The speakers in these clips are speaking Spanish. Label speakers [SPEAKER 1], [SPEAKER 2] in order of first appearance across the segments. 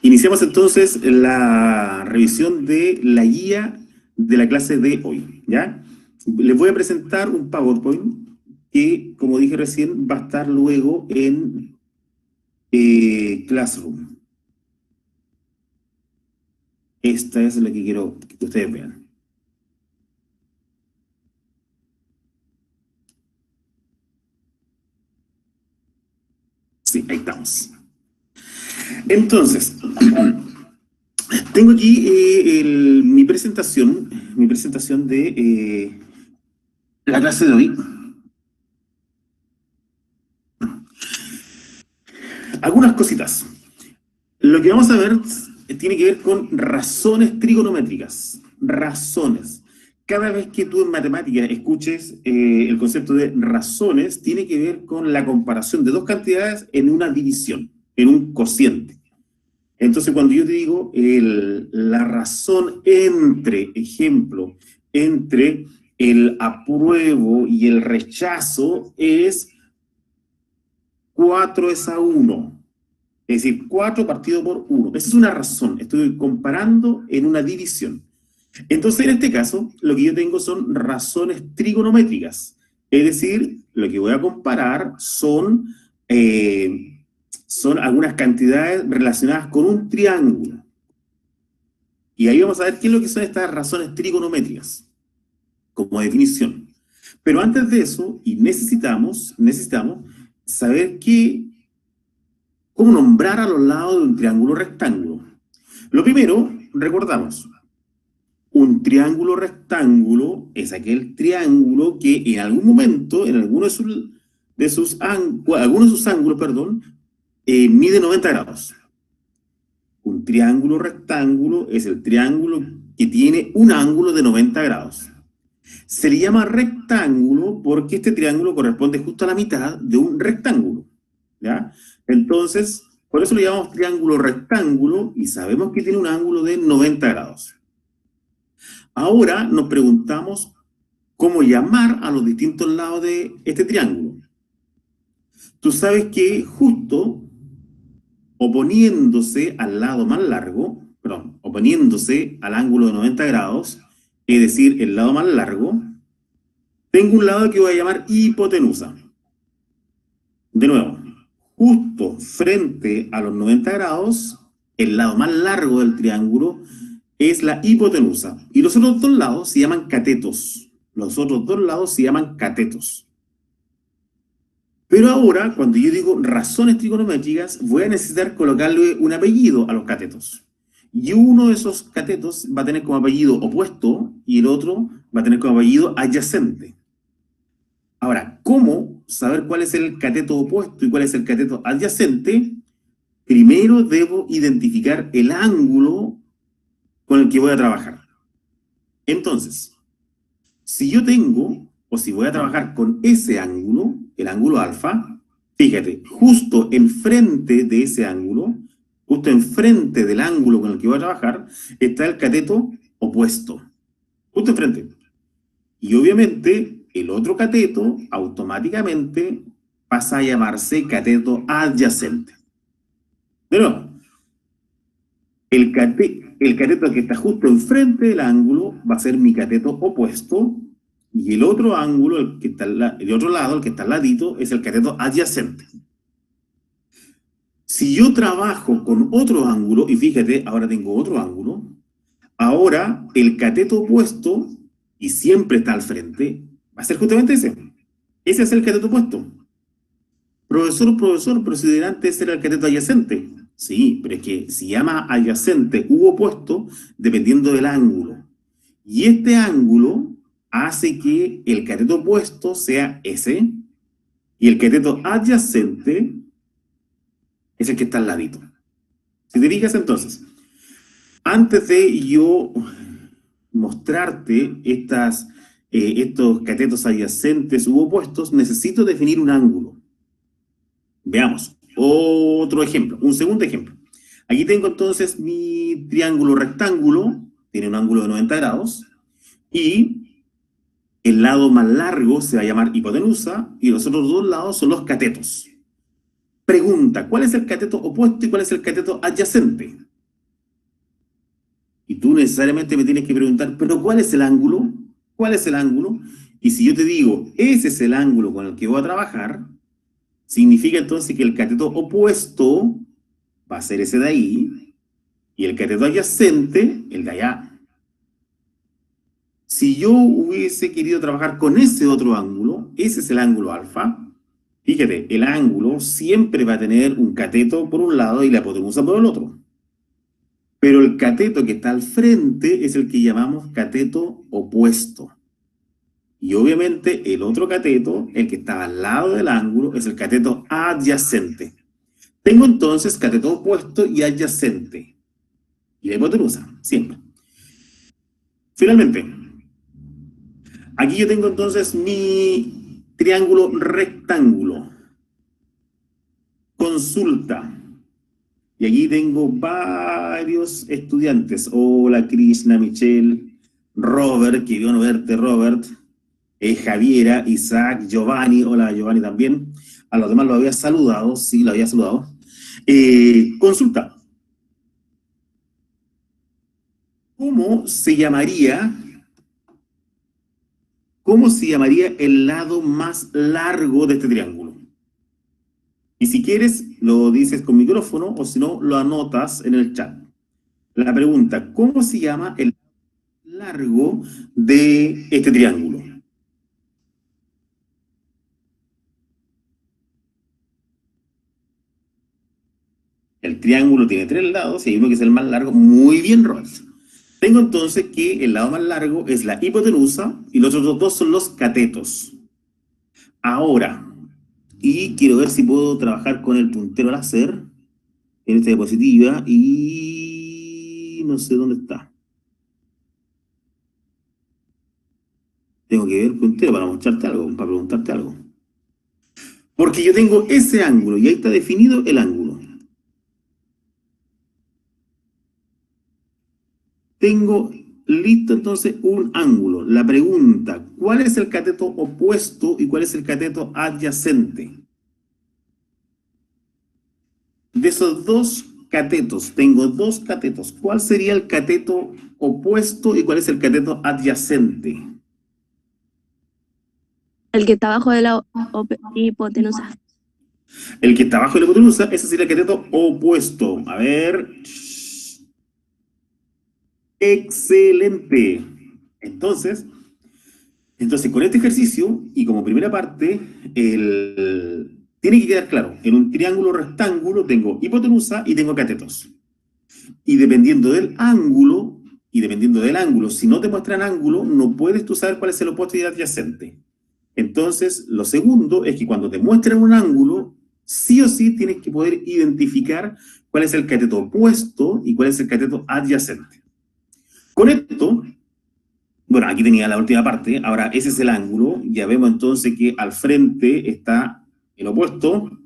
[SPEAKER 1] Iniciamos entonces la revisión de la guía de la clase de hoy, ¿ya? Les voy a presentar un PowerPoint que, como dije recién, va a estar luego en Classroom. Esta es la que quiero que ustedes vean. Sí, ahí estamos. Entonces, tengo aquí mi presentación de la clase de hoy. Algunas cositas. Lo que vamos a ver tiene que ver con razones trigonométricas. Razones. Cada vez que tú en matemáticas escuches el concepto de razones, tiene que ver con la comparación de dos cantidades en una división, en un cociente. Entonces, cuando yo te digo la razón entre, ejemplo, entre el apruebo y el rechazo es 4:1. Es decir, 4 partido por 1. Esa es una razón. Estoy comparando en una división. Entonces, en este caso, lo que yo tengo son razones trigonométricas. Es decir, lo que voy a comparar son algunas cantidades relacionadas con un triángulo. Y ahí vamos a ver qué es lo que son estas razones trigonométricas, como definición. Pero antes de eso, y necesitamos saber cómo nombrar a los lados de un triángulo rectángulo. Lo primero, recordamos, un triángulo rectángulo es aquel triángulo que en algún momento, en alguno de sus ángulos, mide 90 grados. Un triángulo rectángulo es el triángulo que tiene un ángulo de 90 grados. Se le llama rectángulo porque este triángulo corresponde justo a la mitad de un rectángulo, ¿ya? Entonces, por eso le llamamos triángulo rectángulo y sabemos que tiene un ángulo de 90 grados. Ahora nos preguntamos cómo llamar a los distintos lados de este triángulo. Tú sabes que justo oponiéndose al lado más largo, oponiéndose al ángulo de 90 grados, es decir, el lado más largo, tengo un lado que voy a llamar hipotenusa. De nuevo, justo frente a los 90 grados, el lado más largo del triángulo es la hipotenusa. Y los otros dos lados se llaman catetos. Los otros dos lados se llaman catetos. Pero ahora, cuando yo digo razones trigonométricas, voy a necesitar colocarle un apellido a los catetos. Y uno de esos catetos va a tener como apellido opuesto y el otro va a tener como apellido adyacente. Ahora, ¿cómo saber cuál es el cateto opuesto y cuál es el cateto adyacente? Primero debo identificar el ángulo con el que voy a trabajar. Entonces, si yo tengo, o si voy a trabajar con ese ángulo, el ángulo alfa, fíjate, justo enfrente de ese ángulo, justo enfrente del ángulo con el que voy a trabajar, está el cateto opuesto. Justo enfrente. Y obviamente, el otro cateto automáticamente pasa a llamarse cateto adyacente. De nuevo, el cateto que está justo enfrente del ángulo va a ser mi cateto opuesto y el otro ángulo, el otro lado, el que está al ladito, es el cateto adyacente. Si yo trabajo con otro ángulo, y fíjate, ahora tengo otro ángulo, ahora el cateto opuesto, y siempre está al frente, va a ser justamente ese. Ese es el cateto opuesto. Profesor, pero si delante ese era el cateto adyacente. Sí, pero es que si llama adyacente u opuesto, dependiendo del ángulo. Y este ángulo hace que el cateto opuesto sea ese, y el cateto adyacente es el que está al ladito. Si te fijas entonces, antes de yo mostrarte estos catetos adyacentes u opuestos, necesito definir un ángulo. Veamos, otro ejemplo, un segundo ejemplo. Aquí tengo entonces mi triángulo rectángulo, tiene un ángulo de 90 grados, y el lado más largo se va a llamar hipotenusa, y los otros dos lados son los catetos. Pregunta, ¿cuál es el cateto opuesto y cuál es el cateto adyacente? Y tú necesariamente me tienes que preguntar, ¿pero cuál es el ángulo? ¿Cuál es el ángulo? Y si yo te digo, ese es el ángulo con el que voy a trabajar, significa entonces que el cateto opuesto va a ser ese de ahí, y el cateto adyacente, el de allá. Si yo hubiese querido trabajar con ese otro ángulo, ese es el ángulo alfa, fíjate, el ángulo siempre va a tener un cateto por un lado y la hipotenusa por el otro. Pero el cateto que está al frente es el que llamamos cateto opuesto. Y obviamente el otro cateto, el que está al lado del ángulo, es el cateto adyacente. Tengo entonces cateto opuesto y adyacente. Y la hipotenusa, siempre. Finalmente, aquí yo tengo entonces mi triángulo rectángulo. Consulta. Y aquí tengo varios estudiantes. Hola, Krishna, Michelle, Robert, que bueno verte, Robert. Javiera, Isaac, Giovanni. Hola, Giovanni también. A los demás lo había saludado. Sí, lo había saludado. Consulta. ¿Cómo se llamaría el lado más largo de este triángulo? Y si quieres, lo dices con micrófono o si no, lo anotas en el chat. La pregunta, ¿cómo se llama el largo de este triángulo? El triángulo tiene 3 lados y hay uno que es el más largo. Muy bien, Robert. Tengo entonces que el lado más largo es la hipotenusa y los otros dos son los catetos. Ahora, y quiero ver si puedo trabajar con el puntero láser en esta diapositiva y no sé dónde está. Tengo que ver el puntero para mostrarte algo, para preguntarte algo. Porque yo tengo ese ángulo y ahí está definido el ángulo. Tengo listo entonces un ángulo. La pregunta, ¿cuál es el cateto opuesto y cuál es el cateto adyacente? De esos dos catetos, tengo dos catetos. ¿Cuál sería el cateto opuesto y cuál es el cateto adyacente?
[SPEAKER 2] El que está abajo de la hipotenusa.
[SPEAKER 1] El que está abajo de la hipotenusa, ese sería el cateto opuesto. A ver. Excelente. Entonces, con este ejercicio, y como primera parte, tiene que quedar claro, en un triángulo rectángulo tengo hipotenusa y tengo catetos. Y dependiendo del ángulo, si no te muestran ángulo, no puedes tú saber cuál es el opuesto y el adyacente. Entonces, lo segundo es que cuando te muestran un ángulo, sí o sí tienes que poder identificar cuál es el cateto opuesto y cuál es el cateto adyacente. Con esto, bueno, aquí tenía la última parte, ahora ese es el ángulo, ya vemos entonces que al frente está el opuesto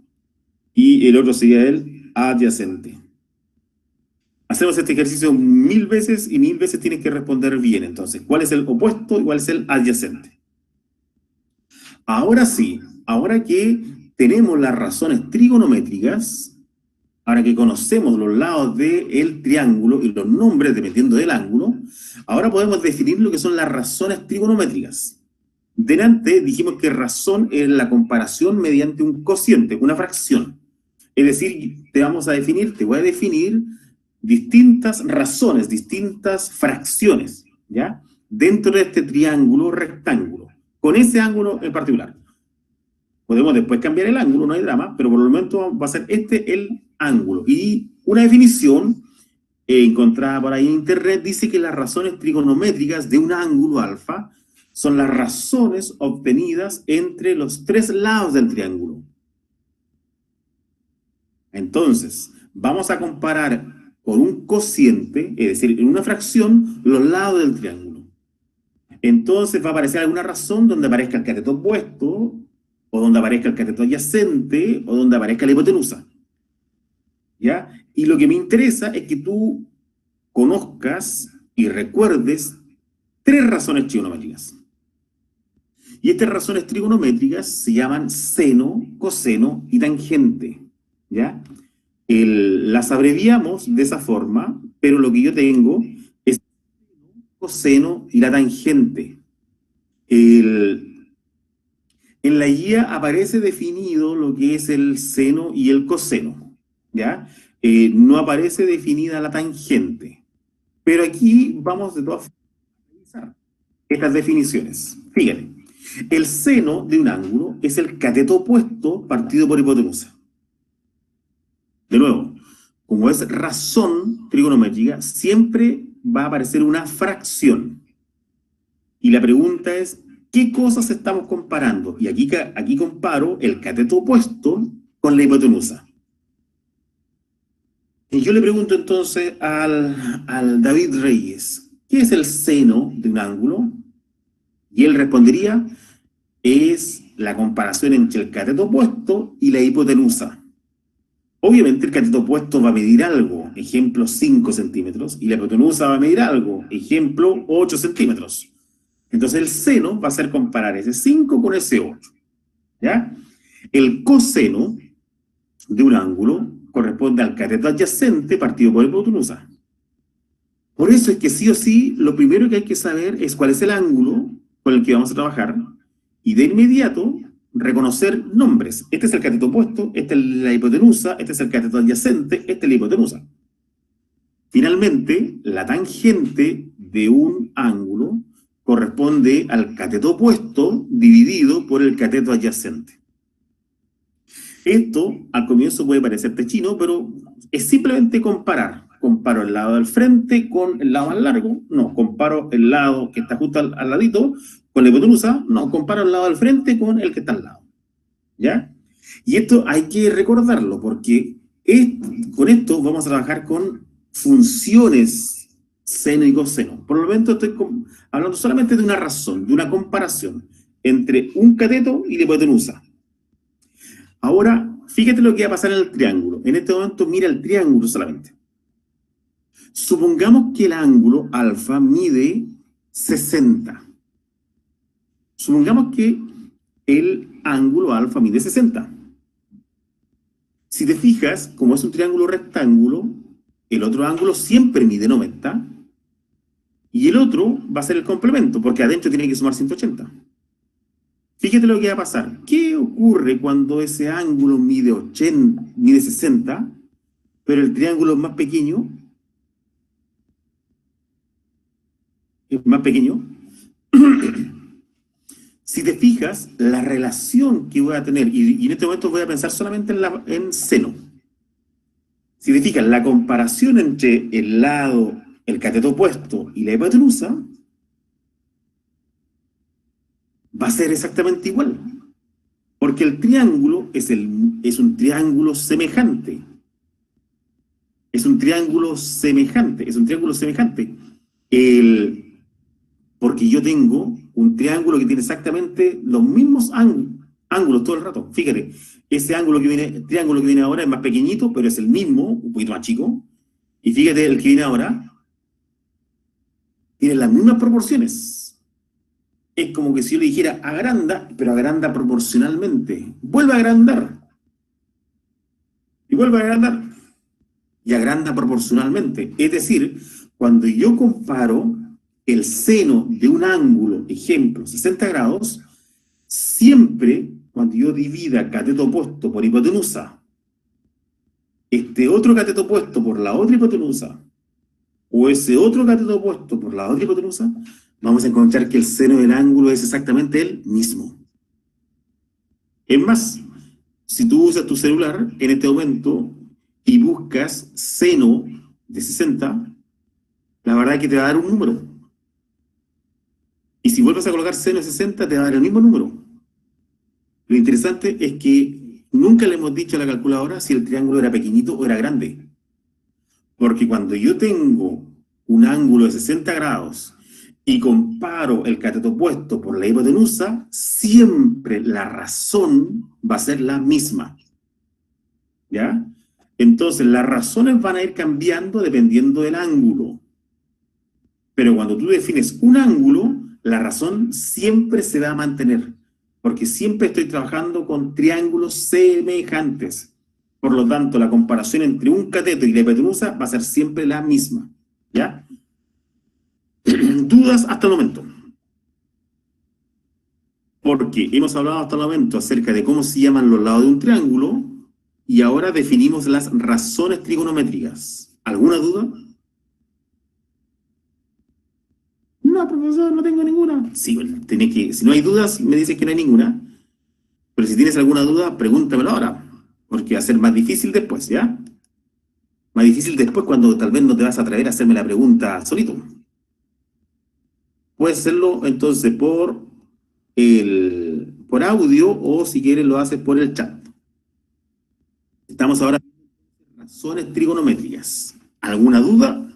[SPEAKER 1] y el otro sería el adyacente. Hacemos este ejercicio 1000 veces y 1000 veces tienes que responder bien, entonces, ¿cuál es el opuesto y cuál es el adyacente? Ahora sí, ahora que tenemos las razones trigonométricas, ahora que conocemos los lados del triángulo y los nombres dependiendo del ángulo, ahora podemos definir lo que son las razones trigonométricas. Delante dijimos que razón es la comparación mediante un cociente, una fracción. Es decir, te voy a definir distintas razones, distintas fracciones, ¿ya? Dentro de este triángulo rectángulo, con ese ángulo en particular. Podemos después cambiar el ángulo, no hay drama, pero por el momento va a ser este el ángulo. Y una definición encontrada por ahí en internet dice que las razones trigonométricas de un ángulo alfa son las razones obtenidas entre los 3 lados del triángulo. Entonces, vamos a comparar con un cociente, es decir, en una fracción, los lados del triángulo. Entonces va a aparecer alguna razón donde aparezca el cateto opuesto, o donde aparezca el cateto adyacente, o donde aparezca la hipotenusa. ¿Ya? Y lo que me interesa es que tú conozcas y recuerdes 3 razones trigonométricas. Y estas razones trigonométricas se llaman seno, coseno y tangente. ¿Ya? Las abreviamos de esa forma, pero lo que yo tengo es coseno y la tangente. En la guía aparece definido lo que es el seno y el coseno, ¿ya? No aparece definida la tangente. Pero aquí vamos de todas formas a revisar estas definiciones. Fíjate, el seno de un ángulo es el cateto opuesto partido por hipotenusa. De nuevo, como es razón trigonométrica, siempre va a aparecer una fracción. Y la pregunta es, ¿qué cosas estamos comparando? Y aquí comparo el cateto opuesto con la hipotenusa. Y yo le pregunto entonces al David Reyes, ¿qué es el seno de un ángulo? Y él respondería, es la comparación entre el cateto opuesto y la hipotenusa. Obviamente el cateto opuesto va a medir algo, ejemplo 5 centímetros, y la hipotenusa va a medir algo, ejemplo 8 centímetros. Entonces el seno va a ser comparar ese 5 con ese 8, ¿ya? El coseno de un ángulo corresponde al cateto adyacente partido por hipotenusa. Por eso es que sí o sí, lo primero que hay que saber es cuál es el ángulo con el que vamos a trabajar, y de inmediato reconocer nombres. Este es el cateto opuesto, esta es la hipotenusa, este es el cateto adyacente, esta es la hipotenusa. Finalmente, la tangente de un ángulo corresponde al cateto opuesto dividido por el cateto adyacente. Esto al comienzo puede parecerte chino, pero es simplemente comparar. Comparo el lado del frente con el lado más largo, no, comparo el lado que está justo al ladito con la hipotenusa, no, comparo el lado del frente con el que está al lado, ¿ya? Y esto hay que recordarlo, porque con esto vamos a trabajar con funciones seno y coseno. Por lo tanto, estoy hablando solamente de una razón, de una comparación entre un cateto y la hipotenusa. Ahora, fíjate lo que va a pasar en el triángulo. En este momento, mira el triángulo solamente. Supongamos que el ángulo alfa mide 60. Supongamos que el ángulo alfa mide 60. Si te fijas, como es un triángulo rectángulo, el otro ángulo siempre mide 90 y el otro va a ser el complemento, porque adentro tiene que sumar 180. Fíjate lo que va a pasar. ¿Qué ocurre cuando ese ángulo mide 60, pero el triángulo es más pequeño? Es más pequeño. Si te fijas, la relación que voy a tener, y en este momento voy a pensar solamente en seno. Si te fijas, la comparación entre el lado, el cateto opuesto y la hipotenusa va a ser exactamente igual. Porque el triángulo es un triángulo semejante. Es un triángulo semejante. Es un triángulo semejante. Porque yo tengo un triángulo que tiene exactamente los mismos ángulos todo el rato. Fíjate, ese triángulo que viene ahora es más pequeñito, pero es el mismo, un poquito más chico. Y fíjate, el que viene ahora tiene las mismas proporciones. Es como que si yo le dijera agranda, pero agranda proporcionalmente. Vuelve a agrandar. Y vuelve a agrandar. Y agranda proporcionalmente. Es decir, cuando yo comparo el seno de un ángulo, ejemplo, 60 grados, siempre cuando yo divida cateto opuesto por hipotenusa, este otro cateto opuesto por la otra hipotenusa, o ese otro cateto opuesto por la otra hipotenusa, vamos a encontrar que el seno del ángulo es exactamente el mismo. Es más, si tú usas tu celular en este momento y buscas seno de 60, la verdad es que te va a dar un número. Y si vuelves a colocar seno de 60, te va a dar el mismo número. Lo interesante es que nunca le hemos dicho a la calculadora si el triángulo era pequeñito o era grande. Porque cuando yo tengo un ángulo de 60 grados y comparo el cateto opuesto por la hipotenusa, siempre la razón va a ser la misma. ¿Ya? Entonces, las razones van a ir cambiando dependiendo del ángulo. Pero cuando tú defines un ángulo, la razón siempre se va a mantener, porque siempre estoy trabajando con triángulos semejantes. Por lo tanto, la comparación entre un cateto y la hipotenusa va a ser siempre la misma, ¿ya? ¿Dudas hasta el momento? Porque hemos hablado hasta el momento acerca de cómo se llaman los lados de un triángulo y ahora definimos las razones trigonométricas. ¿Alguna duda? No, profesor, no tengo ninguna. Sí, bueno, si no hay dudas, me dices que no hay ninguna. Pero si tienes alguna duda, pregúntamelo ahora, porque va a ser más difícil después, ¿ya? Más difícil después cuando tal vez no te vas a atrever a hacerme la pregunta solito. Puedes hacerlo entonces por audio o si quieres lo haces por el chat. Estamos ahora en razones trigonométricas. ¿Alguna duda?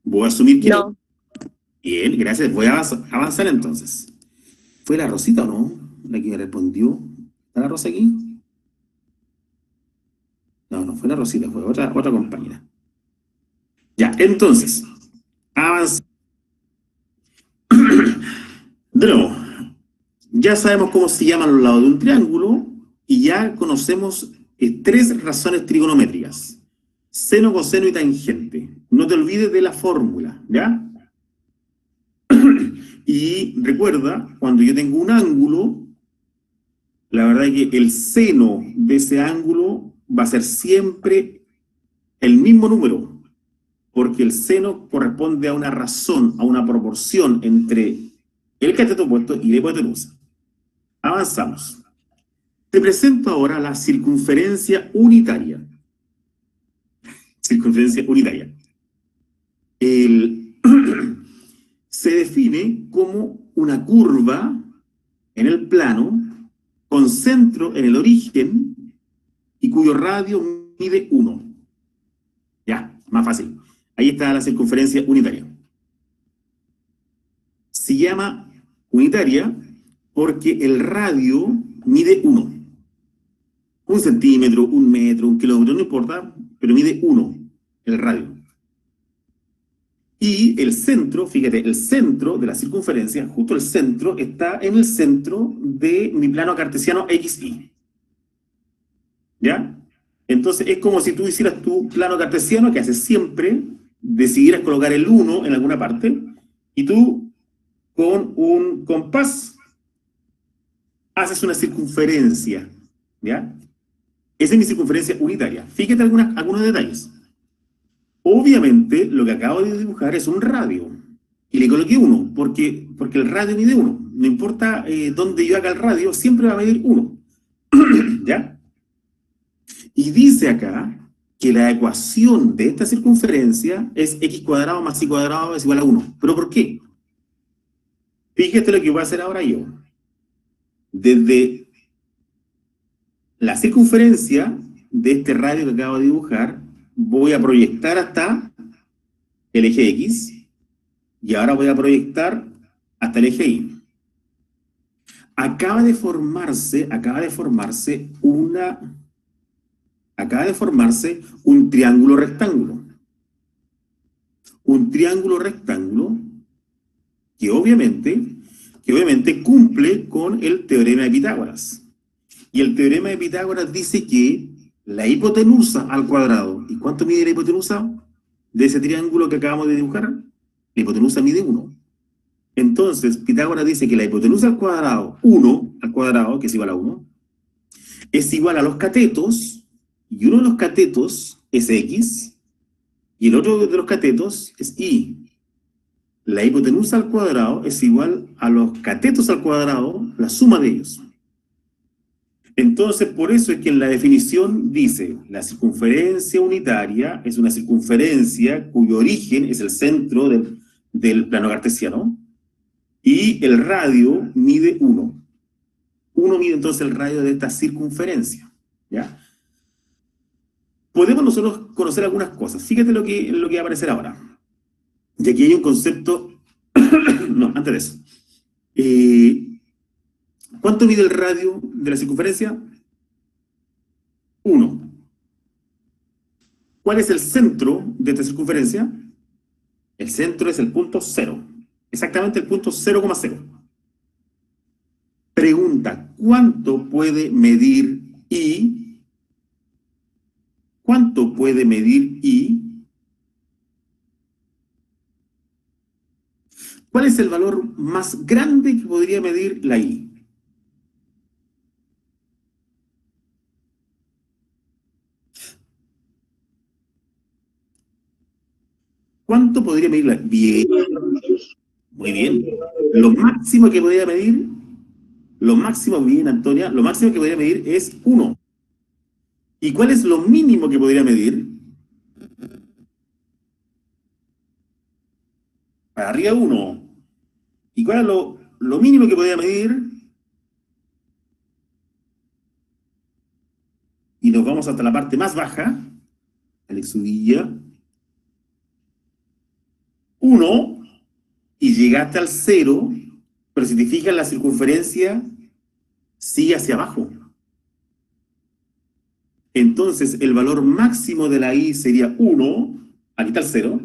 [SPEAKER 1] Voy a asumir que no.
[SPEAKER 2] No.
[SPEAKER 1] Bien, gracias. Voy a avanzar entonces. ¿Fue la Rosita o no? La que me respondió. ¿Está la Rosa aquí? No, no fue la Rosita, fue otra compañera. Ya, entonces, avanza. De nuevo, ya sabemos cómo se llaman los lados de un triángulo y ya conocemos tres razones trigonométricas. Seno, coseno y tangente. No te olvides de la fórmula, ¿ya? Y recuerda, cuando yo tengo un ángulo, la verdad es que el seno de ese ángulo va a ser siempre el mismo número, porque el seno corresponde a una razón, a una proporción entre el cateto opuesto y la hipotenusa. Avanzamos. Te presento ahora la circunferencia unitaria. Circunferencia unitaria. Se define como una curva en el plano con centro en el origen y cuyo radio mide 1. Ya, más fácil. Ahí está la circunferencia unitaria. Se llama unitaria porque el radio mide 1. 1 centímetro, 1 metro, 1 kilómetro, no importa, pero mide 1 el radio. Y el centro, fíjate, el centro de la circunferencia, justo el centro, está en el centro de mi plano cartesiano XY. ¿Ya? Entonces es como si tú hicieras tu plano cartesiano, que haces siempre, decidieras colocar el 1 en alguna parte, y tú, con un compás, haces una circunferencia. ¿Ya? Esa es mi circunferencia unitaria. Fíjate algunos detalles. Obviamente, lo que acabo de dibujar es un radio. Y le coloqué 1, porque el radio mide 1. No importa dónde yo haga el radio, siempre va a medir 1. ¿Ya? Y dice acá que la ecuación de esta circunferencia es x cuadrado más y cuadrado es igual a 1. ¿Pero por qué? Fíjate lo que voy a hacer ahora yo. Desde la circunferencia de este radio que acabo de dibujar, voy a proyectar hasta el eje X y ahora voy a proyectar hasta el eje Y. Acaba de formarse un triángulo rectángulo. Un triángulo rectángulo que obviamente cumple con el teorema de Pitágoras. Y el teorema de Pitágoras dice que la hipotenusa al cuadrado. ¿Y cuánto mide la hipotenusa de ese triángulo que acabamos de dibujar? La hipotenusa mide 1. Entonces, Pitágoras dice que la hipotenusa al cuadrado, 1 al cuadrado, que es igual a 1, es igual a los catetos, y uno de los catetos es X, y el otro de los catetos es Y. La hipotenusa al cuadrado es igual a los catetos al cuadrado, la suma de ellos. Entonces, por eso es que en la definición dice, la circunferencia unitaria es una circunferencia cuyo origen es el centro del plano cartesiano, y el radio mide 1. 1 mide entonces el radio de esta circunferencia, ¿ya? Podemos nosotros conocer algunas cosas. Fíjate lo que va a aparecer ahora. Y aquí hay un concepto... no, antes de eso. ¿Cuánto mide el radio de la circunferencia? 1. ¿Cuál es el centro de esta circunferencia? El centro es el punto 0. Exactamente el punto 0,0. Pregunta, ¿cuánto puede medir Y? ¿Cuánto puede medir I? ¿Cuál es el valor más grande que podría medir la I? ¿Cuánto podría medir la I? Bien, muy bien. Lo máximo que podría medir, lo máximo, bien, Antonia, lo máximo que podría medir es 1. ¿Y cuál es lo mínimo que podría medir? Para arriba 1. ¿Y cuál es lo mínimo que podría medir? Y nos vamos hasta la parte más baja, Alex Udilla, 1, y llegaste al 0, pero si te fijas la circunferencia sigue hacia abajo. Entonces el valor máximo de la I sería 1, aquí está el 0,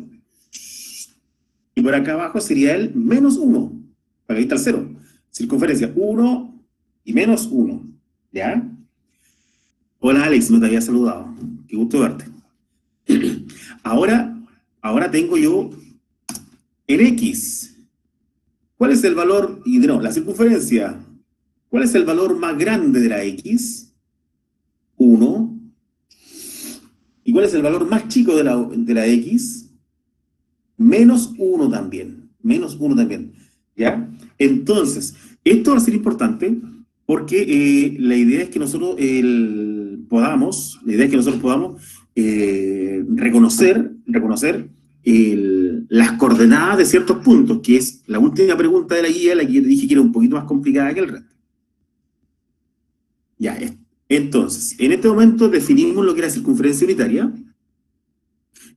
[SPEAKER 1] y por acá abajo sería el menos 1, aquí está el 0. Circunferencia 1 y menos 1, ¿ya? Hola Alex, no te había saludado, qué gusto verte. Ahora tengo yo el X. ¿Cuál es el valor? Y no, la circunferencia. ¿Cuál es el valor más grande de la X? 1. ¿Y cuál es el valor más chico de la X? Menos 1 también. Menos 1 también. ¿Ya? Entonces, esto va a ser importante porque la idea es que nosotros podamos reconocer las coordenadas de ciertos puntos, que es la última pregunta de la guía, la que yo te dije que era un poquito más complicada que el resto. Ya, entonces, en este momento definimos lo que era circunferencia unitaria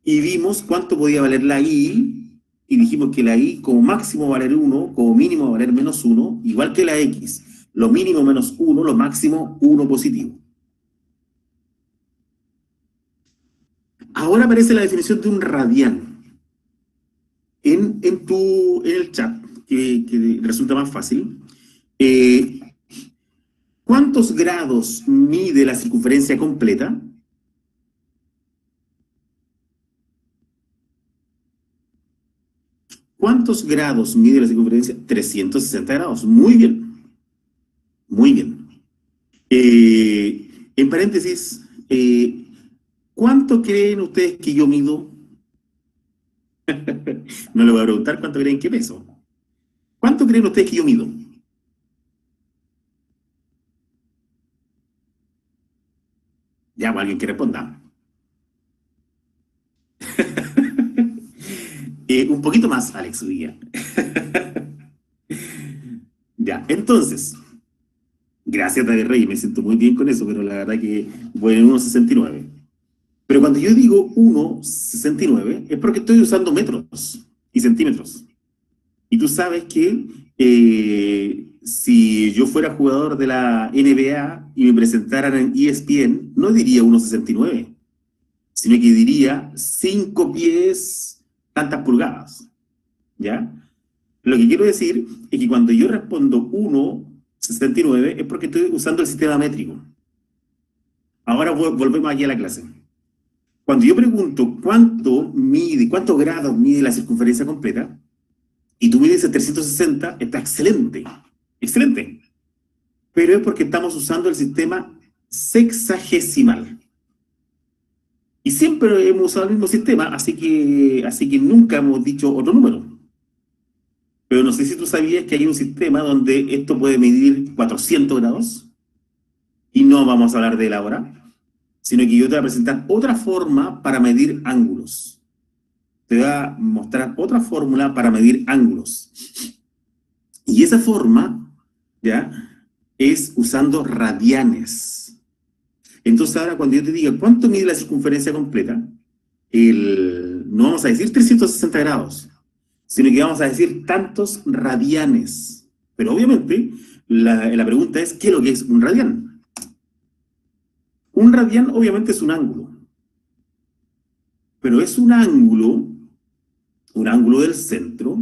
[SPEAKER 1] y vimos cuánto podía valer la I, y dijimos que la I como máximo va a valer 1, como mínimo va a valer menos 1, igual que la X. Lo mínimo menos 1, lo máximo 1 positivo. Ahora aparece la definición de un radián en el chat, que resulta más fácil. ¿Cuántos grados mide la circunferencia completa? ¿Cuántos grados mide la circunferencia? 360 grados. Muy bien. Muy bien. En paréntesis, ¿cuánto creen ustedes que yo mido? No le voy a preguntar cuánto creen que peso. ¿Cuánto creen ustedes que yo mido? Ya, pues, alguien que responda. Un poquito más, Alex Uría. Ya, entonces, gracias, David Rey, me siento muy bien con eso, pero la verdad que voy en 1,69. Pero cuando yo digo 1,69 es porque estoy usando metros y centímetros. Y tú sabes que si yo fuera jugador de la NBA y me presentaran en ESPN, no diría 1,69, sino que diría 5 pies, tantas pulgadas. ¿Ya? Lo que quiero decir es que cuando yo respondo 1,69 es porque estoy usando el sistema métrico. Ahora volvemos aquí a la clase. Cuando yo pregunto cuántos grados mide la circunferencia completa, y tú me dices 360, está excelente, excelente. Pero es porque estamos usando el sistema sexagesimal. Y siempre hemos usado el mismo sistema, así que nunca hemos dicho otro número. Pero no sé si tú sabías que hay un sistema donde esto puede medir 400 grados, y no vamos a hablar de él ahora, sino que yo te voy a presentar otra forma para medir ángulos. Te voy a mostrar otra fórmula para medir ángulos. Y esa forma, ¿ya?, es usando radianes. Entonces ahora cuando yo te diga cuánto mide la circunferencia completa, no vamos a decir 360 grados, sino que vamos a decir tantos radianes. Pero obviamente la pregunta es, ¿qué es lo que es un radián? Un radián obviamente es un ángulo, pero es un ángulo del centro,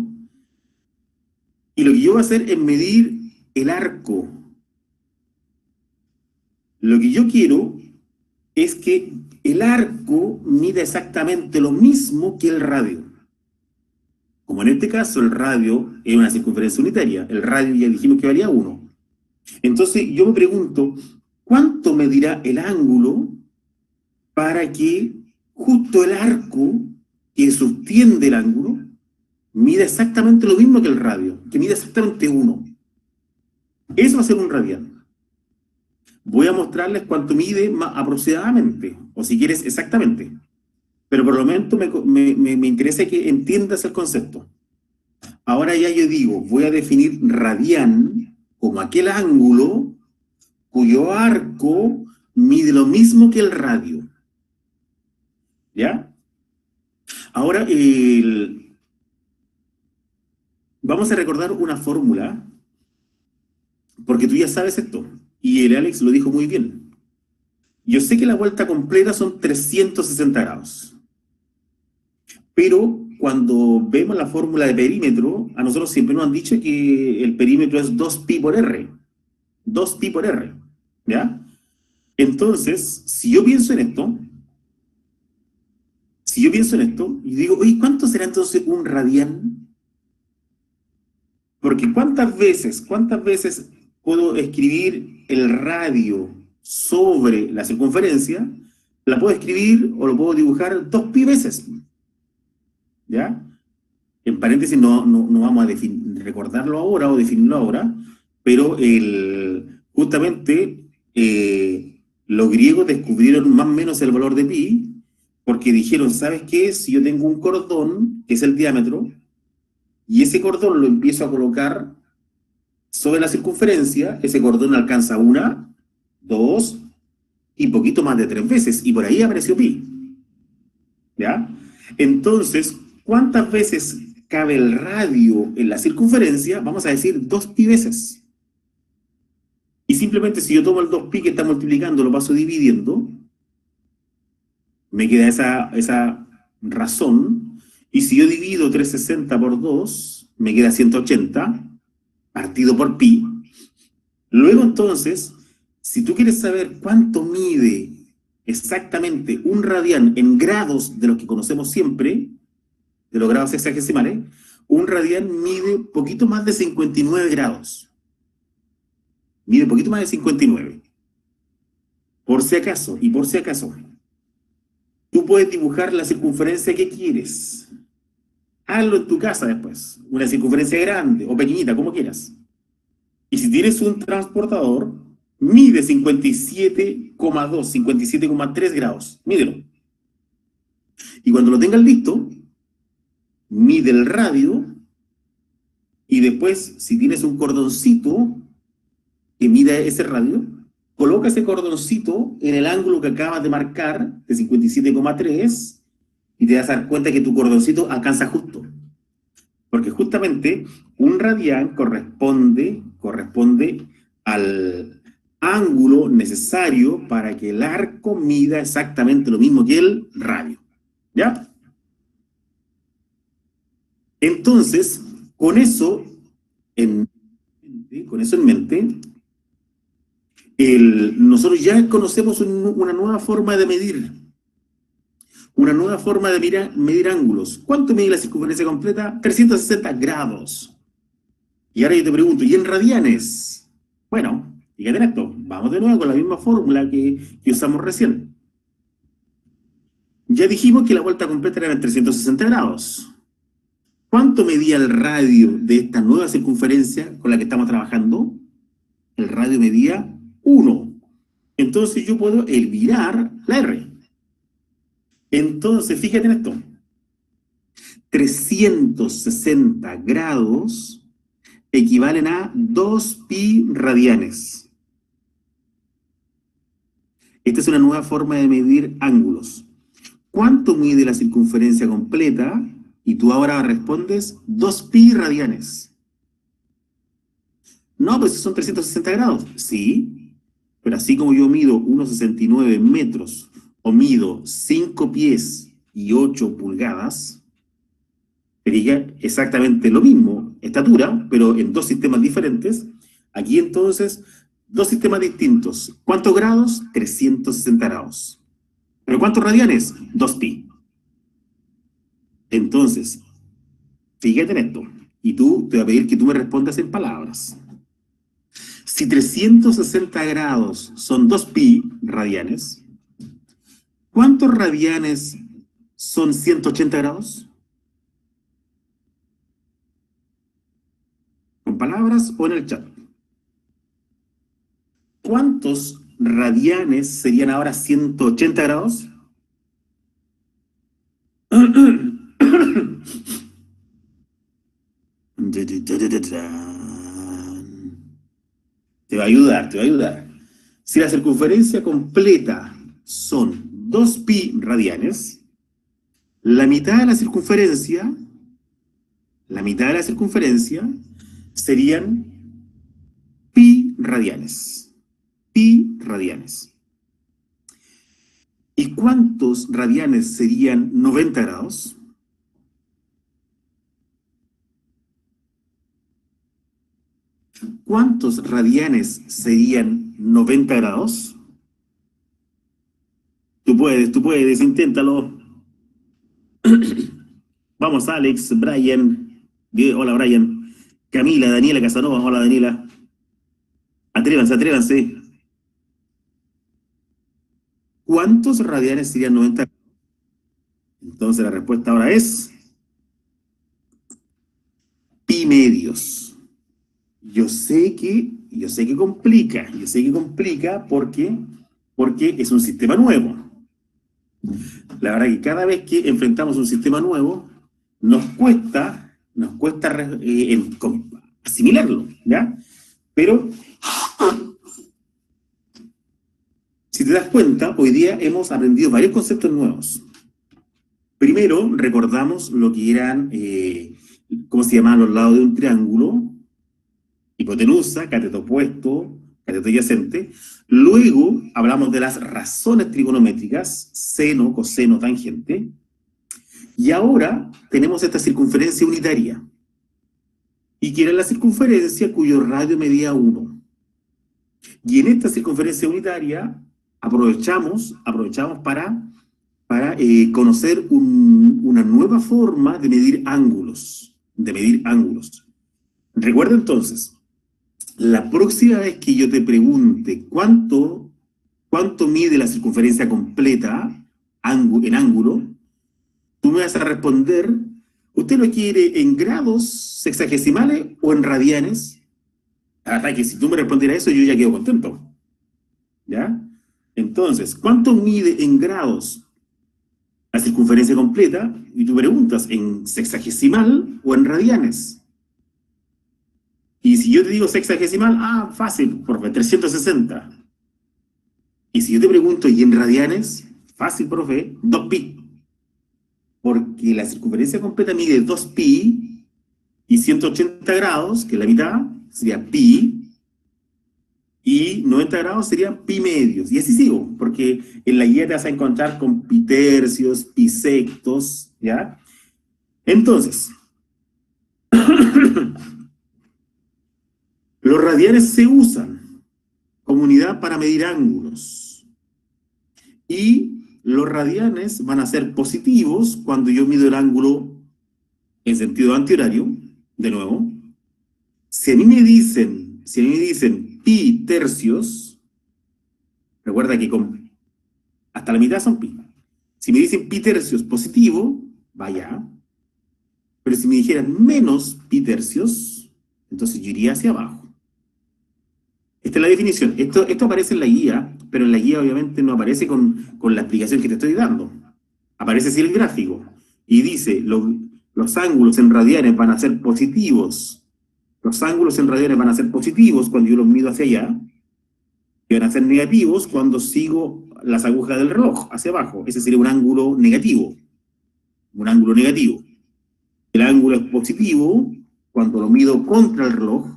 [SPEAKER 1] y lo que yo voy a hacer es medir el arco. Lo que yo quiero es que el arco mide exactamente lo mismo que el radio. Como en este caso el radio es una circunferencia unitaria, el radio ya dijimos que valía 1. Entonces yo me pregunto, ¿cuánto medirá el ángulo para que justo el arco que sostiene el ángulo mida exactamente lo mismo que el radio, que mida exactamente 1? Eso va a ser un radián. Voy a mostrarles cuánto mide aproximadamente, o si quieres exactamente. Pero por lo menos me interesa que entiendas el concepto. Ahora ya yo digo, voy a definir radián como aquel ángulo cuyo arco mide lo mismo que el radio. ¿Ya? Ahora, vamos a recordar una fórmula, porque tú ya sabes esto, y el Alex lo dijo muy bien. Yo sé que la vuelta completa son 360 grados, pero cuando vemos la fórmula de perímetro, a nosotros siempre nos han dicho que el perímetro es 2pi por r. 2pi por r, ¿ya? Entonces, si yo pienso en esto, y digo, oye, ¿cuánto será entonces un radián? Porque ¿cuántas veces puedo escribir el radio sobre la circunferencia? La puedo escribir o lo puedo dibujar 2pi veces. ¿Ya? En paréntesis, no vamos a recordarlo ahora o definirlo ahora, pero justamente los griegos descubrieron más o menos el valor de pi, porque dijeron, ¿sabes qué? Si yo tengo un cordón, que es el diámetro, y ese cordón lo empiezo a colocar sobre la circunferencia, ese cordón alcanza 1, 2 y poquito más de 3 veces, y por ahí apareció pi. ¿Ya? Entonces, ¿cuántas veces cabe el radio en la circunferencia? Vamos a decir 2pi veces. Y simplemente si yo tomo el 2pi que está multiplicando, lo paso dividiendo, me queda esa razón. Y si yo divido 360 por 2, me queda 180, partido por pi. Luego entonces, si tú quieres saber cuánto mide exactamente un radián en grados de los que conocemos siempre, de los grados hexagesimales, un radián mide poquito más de 59 grados. Mide poquito más de 59. Por si acaso, tú puedes dibujar la circunferencia que quieres. Hazlo en tu casa después. Una circunferencia grande o pequeñita, como quieras. Y si tienes un transportador, mide 57,2, 57,3 grados. Mídelo. Y cuando lo tengas listo, mide el radio. Y después, si tienes un cordoncito que mide ese radio, coloca ese cordoncito en el ángulo que acabas de marcar, de 57,3, y te vas a dar cuenta que tu cordoncito alcanza justo. Porque justamente un radián corresponde al ángulo necesario para que el arco mida exactamente lo mismo que el radio. ¿Ya? Entonces, con eso en mente, nosotros ya conocemos una nueva forma de medir. Una nueva forma de medir ángulos. ¿Cuánto mide la circunferencia completa? 360 grados. Y ahora yo te pregunto, ¿y en radianes? Bueno, fíjate en esto. Vamos de nuevo con la misma fórmula que usamos recién. Ya dijimos que la vuelta completa era en 360 grados. ¿Cuánto medía el radio de esta nueva circunferencia con la que estamos trabajando? El radio medía 1. Entonces yo puedo eliminar la R. Entonces, fíjate en esto. 360 grados equivalen a 2pi radianes. Esta es una nueva forma de medir ángulos. ¿Cuánto mide la circunferencia completa? Y tú ahora respondes 2pi radianes. No, pues son 360 grados. Sí, pero así como yo mido 1,69 metros o mido 5 pies y 8 pulgadas, sería exactamente lo mismo, estatura, pero en dos sistemas diferentes. Aquí entonces, dos sistemas distintos. ¿Cuántos grados? 360 grados. ¿Pero cuántos radianes? 2pi. Entonces, fíjate en esto. Y tú te voy a pedir que tú me respondas en palabras. Si 360 grados son 2pi radianes, ¿cuántos radianes son 180 grados? ¿Con palabras o en el chat? ¿Cuántos radianes serían ahora 180 grados? Te va a ayudar, te va a ayudar. Si la circunferencia completa son 2pi radianes, la mitad de la circunferencia serían pi radianes. Pi radianes. ¿Y cuántos radianes serían 90 grados? ¿Cuántos radianes serían 90 grados? Tú puedes, inténtalo. Vamos, Alex, Brian. Hola, Brian. Camila, Daniela Casanova. Hola, Daniela. Atrévanse, atrévanse. ¿Cuántos radianes serían 90 grados? Entonces la respuesta ahora es pi medios. Yo sé que complica porque es un sistema nuevo. La verdad que cada vez que enfrentamos un sistema nuevo, nos cuesta asimilarlo, ¿ya? Pero, si te das cuenta, hoy día hemos aprendido varios conceptos nuevos. Primero, recordamos lo que eran, ¿cómo se llamaban los lados de un triángulo? Hipotenusa, cateto opuesto, cateto adyacente. Luego hablamos de las razones trigonométricas, seno, coseno, tangente. Y ahora tenemos esta circunferencia unitaria. Y que era la circunferencia cuyo radio medía 1. Y en esta circunferencia unitaria aprovechamos para conocer una nueva forma de medir ángulos. Recuerda entonces, la próxima vez que yo te pregunte cuánto mide la circunferencia completa en ángulo, tú me vas a responder, ¿usted lo quiere en grados sexagesimales o en radianes? Hasta que si tú me respondieras eso, yo ya quedo contento. ¿Ya? Entonces, ¿cuánto mide en grados la circunferencia completa? Y tú preguntas, ¿en sexagesimal o en radianes? Y si yo te digo sexagesimal, fácil, profe, 360. Y si yo te pregunto, ¿y en radianes? Fácil, profe, 2pi. Porque la circunferencia completa mide 2pi y 180 grados, que es la mitad, sería pi, y 90 grados serían pi medios. Y así sigo, porque en la guía te vas a encontrar con pi tercios, pi sextos, ¿ya? Entonces, los radianes se usan como unidad para medir ángulos. Y los radianes van a ser positivos cuando yo mido el ángulo en sentido antihorario, de nuevo. Si a mí me dicen pi tercios, recuerda que hasta la mitad son pi. Si me dicen pi tercios positivo, vaya. Pero si me dijeran menos pi tercios, entonces yo iría hacia abajo. Esta es la definición. Esto aparece en la guía, pero en la guía obviamente no aparece con la explicación que te estoy dando. Aparece así el gráfico. Y dice, los ángulos en radianes van a ser positivos. Los ángulos en radianes van a ser positivos cuando yo los mido hacia allá. Y van a ser negativos cuando sigo las agujas del reloj hacia abajo. Ese sería un ángulo negativo. Un ángulo negativo. El ángulo es positivo cuando lo mido contra el reloj.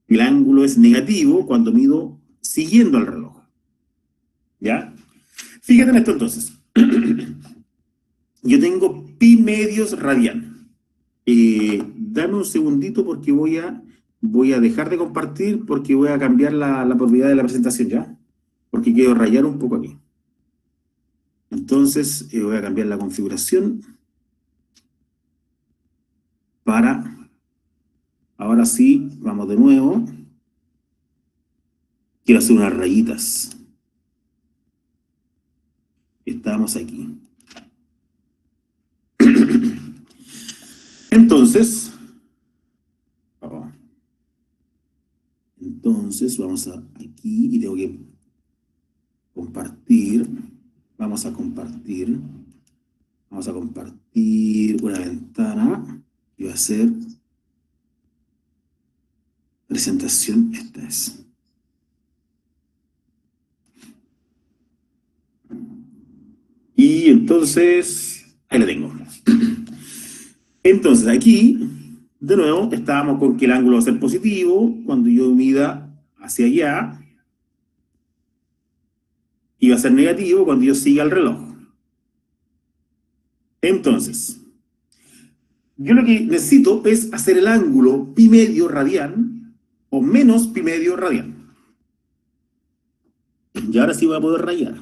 [SPEAKER 1] El ángulo es negativo cuando mido siguiendo al reloj. ¿Ya? Fíjate en esto entonces. Yo tengo pi medios radian. Dame un segundito porque voy a dejar de compartir porque voy a cambiar la propiedad de la presentación, ¿ya? Porque quiero rayar un poco aquí. Entonces, voy a cambiar la configuración para... Ahora sí, vamos de nuevo. Quiero hacer unas rayitas. Estamos aquí. Entonces, vamos a aquí y tengo que compartir. Vamos a compartir una ventana y va a ser presentación. Esta es. Y entonces, ahí la tengo. Entonces aquí, de nuevo, estábamos con que el ángulo va a ser positivo cuando yo mida hacia allá y va a ser negativo cuando yo siga el reloj. Entonces, yo lo que necesito es hacer el ángulo pi medio radian o menos pi medio radian. Y ahora sí voy a poder rayar.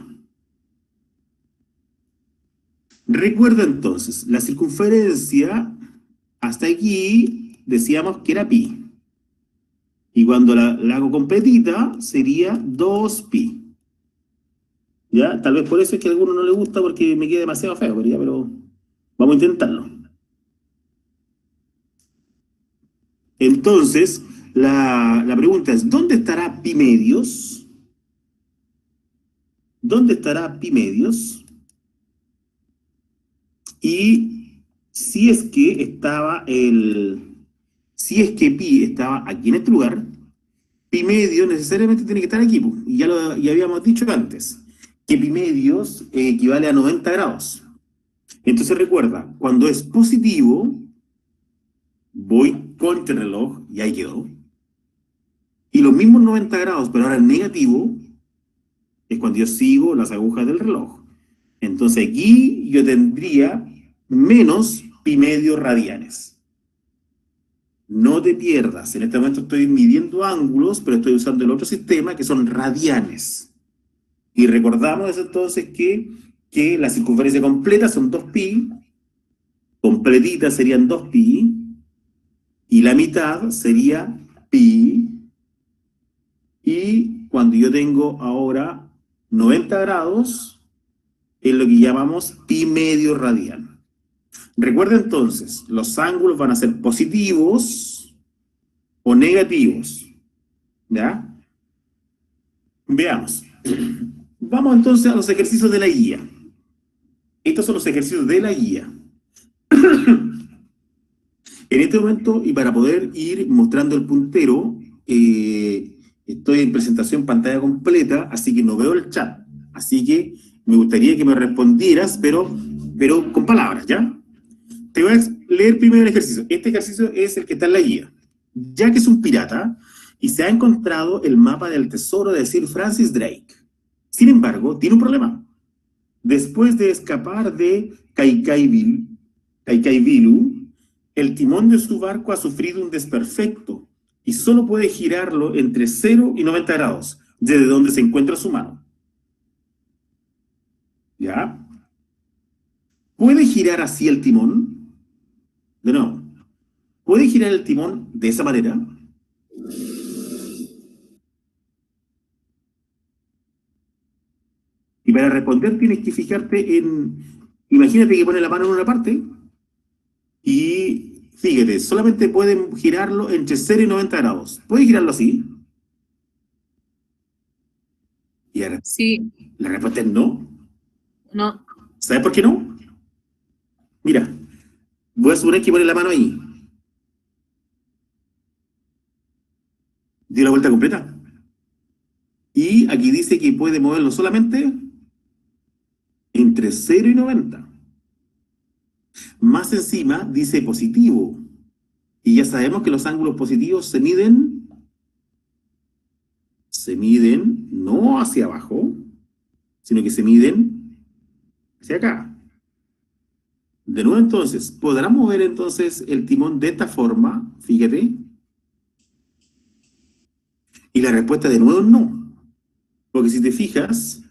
[SPEAKER 1] Recuerda entonces, la circunferencia hasta aquí decíamos que era pi. Y cuando la hago completita sería 2pi. ¿Ya? Tal vez por eso es que a alguno no le gusta porque me queda demasiado feo, pero vamos a intentarlo. Entonces, la pregunta es, ¿dónde estará pi medios? ¿Dónde estará pi medios? Y si es que si es que pi estaba aquí en este lugar, pi medio necesariamente tiene que estar aquí, y ya habíamos dicho antes, que pi medios equivale a 90 grados. Entonces recuerda, cuando es positivo, voy contra el reloj y ahí quedó. Y los mismos 90 grados, pero ahora en negativo, es cuando yo sigo las agujas del reloj. Entonces aquí yo tendría menos pi medio radianes. No te pierdas, en este momento estoy midiendo ángulos, pero estoy usando el otro sistema que son radianes. Y recordamos entonces que la circunferencia completa son 2pi, completita serían 2pi, y la mitad sería pi, y cuando yo tengo ahora 90 grados, es lo que llamamos pi medio radian. Recuerda entonces, los ángulos van a ser positivos o negativos. ¿Ya? Veamos. Vamos entonces a los ejercicios de la guía. Estos son los ejercicios de la guía. En este momento, y para poder ir mostrando el puntero, estoy en presentación pantalla completa, así que no veo el chat. Así que me gustaría que me respondieras, pero con palabras, ¿ya? Te voy a leer primero el ejercicio. Este ejercicio es el que está en la guía. Ya que es un pirata y se ha encontrado el mapa del tesoro de Sir Francis Drake. Sin embargo, tiene un problema. Después de escapar de Kaikaivilu, el timón de su barco ha sufrido un desperfecto y solo puede girarlo entre 0 y 90 grados, desde donde se encuentra su mano. ¿Ya? ¿Puede girar así el timón? De nuevo, ¿puede girar el timón de esa manera? Y para responder tienes que fijarte en... Imagínate que pone la mano en una parte y fíjate, solamente pueden girarlo entre 0 y 90 grados. ¿Puede girarlo así? Y ahora,
[SPEAKER 3] Sí,
[SPEAKER 1] la respuesta es no.
[SPEAKER 3] no,
[SPEAKER 1] ¿Sabes por qué no? Mira, voy a suponer que pone la mano ahí. Dio la vuelta completa. Y aquí dice que puede moverlo solamente entre 0 y 90. Más encima dice positivo. Y ya sabemos que los ángulos positivos se miden no hacia abajo, sino que se miden hacia acá. De nuevo entonces, ¿podrá mover entonces el timón de esta forma? Fíjate. Y la respuesta de nuevo es no. Porque si te fijas,